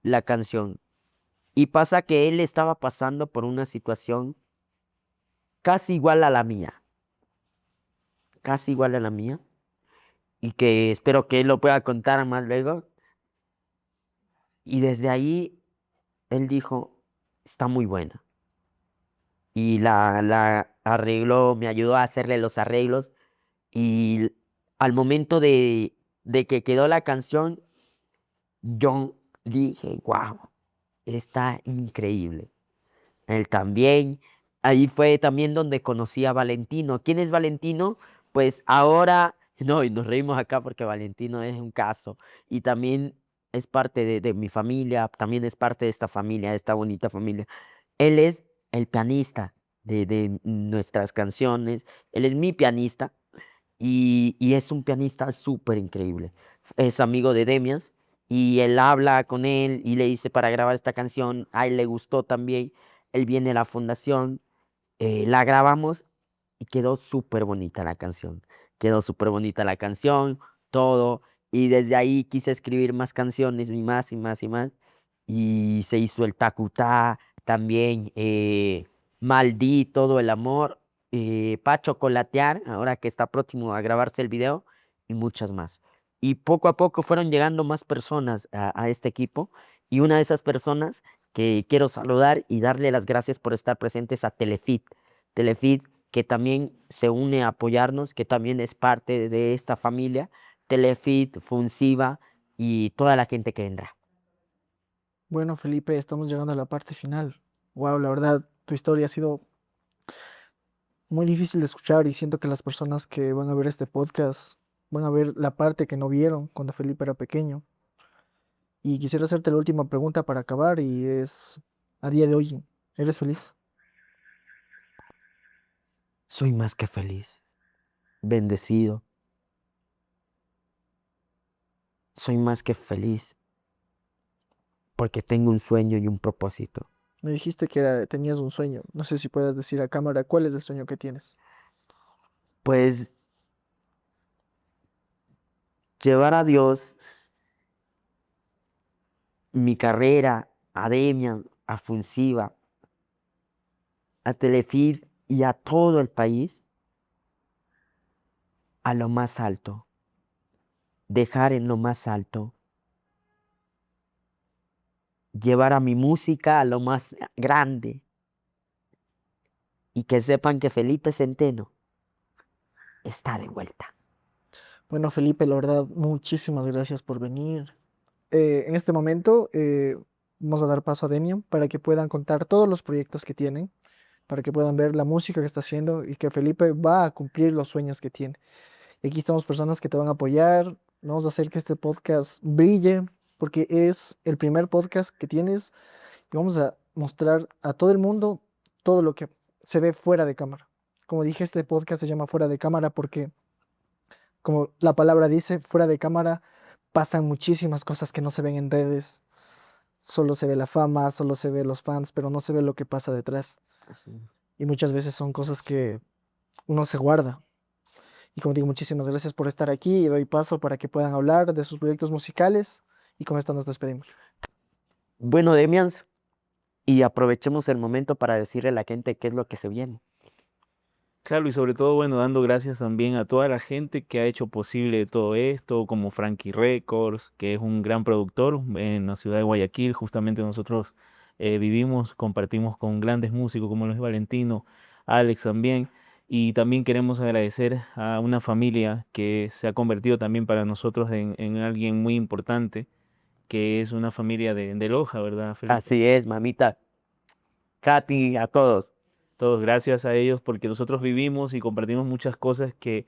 la canción. Y pasa que él estaba pasando por una situación casi igual a la mía, casi igual a la mía, y que espero que él lo pueda contar más luego. Y desde ahí él dijo, está muy buena. Y la arregló, me ayudó a hacerle los arreglos. Y al momento de que quedó la canción, yo dije, wow, está increíble. Él también. Ahí fue también donde conocí a Valentino. ¿Quién es Valentino? Pues ahora, no, y nos reímos acá porque Valentino es un caso. Y también es parte de mi familia, también es parte de esta familia, de esta bonita familia. Él es el pianista de nuestras canciones. Él es mi pianista y es un pianista súper increíble. Es amigo de Demians y él habla con él y le dice para grabar esta canción, a él le gustó también, él viene a la fundación, la grabamos y quedó súper bonita la canción. Quedó súper bonita la canción, todo. Y desde ahí quise escribir más canciones y más y más y más. Y se hizo el Tacutá, también Maldí, Todo el Amor, Pa' Chocolatear, ahora que está próximo a grabarse el video, y muchas más. Y poco a poco fueron llegando más personas a este equipo. Y una de esas personas que quiero saludar y darle las gracias por estar presentes a Telefit. Telefit que también se une a apoyarnos, que también es parte de esta familia. Telefit, Funciva y toda la gente que vendrá. Bueno, Felipe, estamos llegando a la parte final. Wow, la verdad, tu historia ha sido muy difícil de escuchar y siento que las personas que van a ver este podcast van a ver la parte que no vieron cuando Felipe era pequeño. Y quisiera hacerte la última pregunta para acabar y es, a día de hoy, ¿eres feliz? Soy más que feliz, bendecido, soy más que feliz porque tengo un sueño y un propósito. Me dijiste que tenías un sueño. No sé si puedes decir a cámara cuál es el sueño que tienes. Pues llevar a Dios, mi carrera, a Demian, a Funciva, a Telefit y a todo el país a lo más alto, dejar en lo más alto, llevar a mi música a lo más grande y que sepan que Felipe Centeno está de vuelta. Bueno, Felipe, la verdad, muchísimas gracias por venir. En este momento vamos a dar paso a Demian para que puedan contar todos los proyectos que tienen, para que puedan ver la música que está haciendo y que Felipe va a cumplir los sueños que tiene. Y aquí estamos personas que te van a apoyar, vamos a hacer que este podcast brille, porque es el primer podcast que tienes y vamos a mostrar a todo el mundo todo lo que se ve fuera de cámara. Como dije, este podcast se llama Fuera de Cámara porque, como la palabra dice, fuera de cámara pasan muchísimas cosas que no se ven en redes. Solo se ve la fama, solo se ve los fans, pero no se ve lo que pasa detrás. Así. Y muchas veces son cosas que uno se guarda. Y como digo, muchísimas gracias por estar aquí y doy paso para que puedan hablar de sus proyectos musicales. Y con esto nos despedimos. Bueno, Demians, y aprovechemos el momento para decirle a la gente qué es lo que se viene. Claro, y sobre todo, bueno, dando gracias también a toda la gente que ha hecho posible todo esto, como Frankie Records, que es un gran productor en la ciudad de Guayaquil. Justamente nosotros vivimos, compartimos con grandes músicos como lo es Valentino, Alex también. Y también queremos agradecer a una familia que se ha convertido también para nosotros en alguien muy importante, que es una familia de Loja, ¿verdad, Felipe? Así es, mamita. Katy, a todos. Todos gracias a ellos porque nosotros vivimos y compartimos muchas cosas que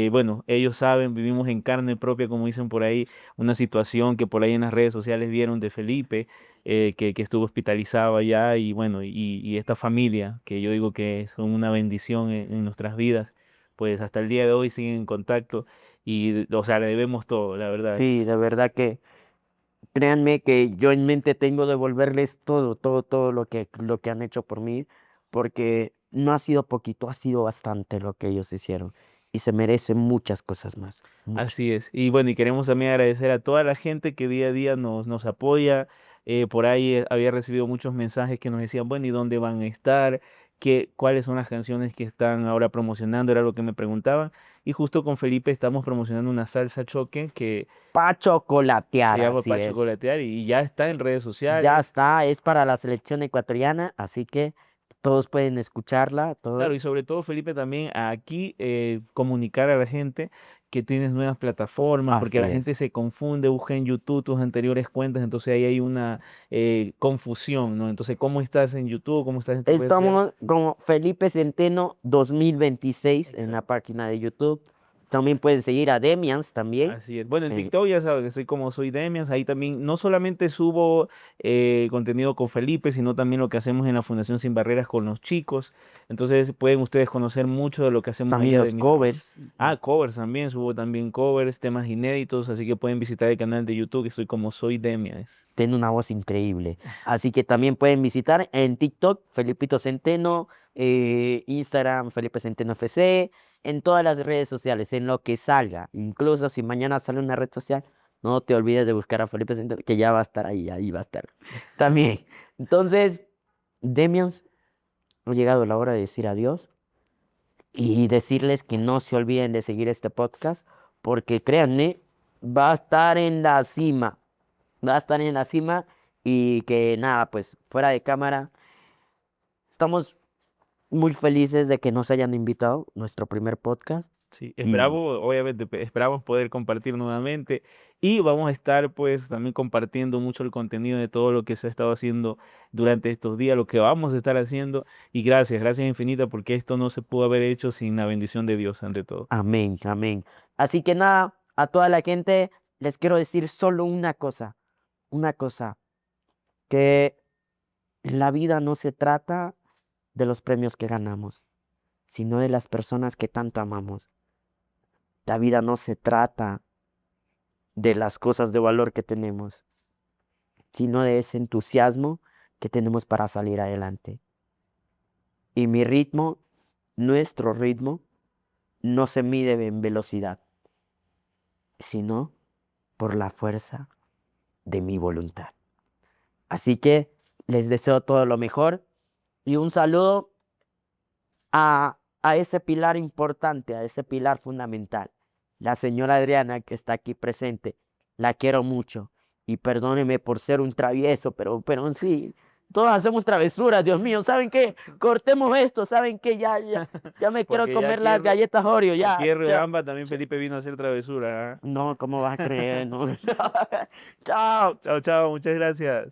bueno, ellos saben, vivimos en carne propia, como dicen por ahí, una situación que por ahí en las redes sociales vieron de Felipe, que estuvo hospitalizado allá y bueno, y esta familia, que yo digo que son una bendición en nuestras vidas, pues hasta el día de hoy siguen en contacto y, o sea, le debemos todo, la verdad. Sí, de verdad que créanme que yo en mente tengo devolverles todo, todo, todo lo que han hecho por mí, porque no ha sido poquito, ha sido bastante lo que ellos hicieron y se merecen muchas cosas más. Muchas. Así es. Y bueno, y queremos también agradecer a toda la gente que día a día nos apoya. Por ahí había recibido muchos mensajes que nos decían, bueno, ¿y dónde van a estar? ¿Cuáles son las canciones que están ahora promocionando? Era lo que me preguntaban. Y justo con Felipe estamos promocionando una salsa choque que Pa' se chocolatear, llama así Pa' es. Chocolatear y ya está en redes Ya sociales. está, es para la selección ecuatoriana, así que todos pueden escucharla, Claro, todo. y sobre todo, Felipe, también aquí comunicar a la gente que tienes nuevas plataformas, porque Así la es. gente se confunde, busca en YouTube tus anteriores cuentas, entonces ahí hay una confusión, ¿no? Entonces, ¿cómo estás en YouTube? ¿Cómo estás en tus redes sociales? Estamos como Felipe Centeno 2026 en la Exacto. página de YouTube. También pueden seguir a Demians también. Así es. Bueno, en en- TikTok ya sabes que soy como soy Demias, ahí también no solamente subo contenido con Felipe, sino también lo que hacemos en la Fundación Sin Barreras con los chicos. Entonces pueden ustedes conocer mucho de lo que hacemos también allá de los mi trabajo. covers. Ah, covers también, subo también covers, temas inéditos, así que pueden visitar el canal de YouTube que estoy como soy Demias. Tiene una voz increíble. Así que también pueden visitar en TikTok, Felipito Centeno, Instagram, Felipe Centeno FC, en todas las redes sociales, en lo que salga. Incluso si mañana sale una red social, no te olvides de buscar a Felipe Centeno, que ya va a estar ahí, ahí va a estar. También. Entonces, Demians, ha llegado la hora de decir adiós y decirles que no se olviden de seguir este podcast, porque créanme, va a estar en la cima. Va a estar en la cima y que nada, pues fuera de cámara, estamos muy felices de que nos hayan invitado nuestro primer podcast Sí, y esperamos, obviamente, esperamos poder compartir nuevamente y vamos a estar pues también compartiendo mucho el contenido de todo lo que se ha estado haciendo durante estos días, lo que vamos a estar haciendo y gracias, gracias infinita porque esto no se pudo haber hecho sin la bendición de Dios ante todo. amén, amén. Así que nada, a toda la gente les quiero decir solo una cosa, que la vida no se trata de los premios que ganamos, sino de las personas que tanto amamos. La vida no se trata de las cosas de valor que tenemos, sino de ese entusiasmo que tenemos para salir adelante. Y mi ritmo, nuestro ritmo, no se mide en velocidad, sino por la fuerza de mi voluntad. Así que les deseo todo lo mejor y un saludo a ese pilar importante, a ese pilar fundamental, la señora Adriana que está aquí presente. La quiero mucho y perdóneme por ser un travieso, pero sí, todos hacemos travesuras, Dios mío. ¿Saben qué? Cortemos esto, ¿saben qué? Ya me quiero Porque ya comer las galletas Oreo, aquí ya, en ya. Riobamba también Felipe vino a hacer travesura. ¿Ah? No, ¿cómo vas a creer? No. Chao. Chao, chao, muchas gracias.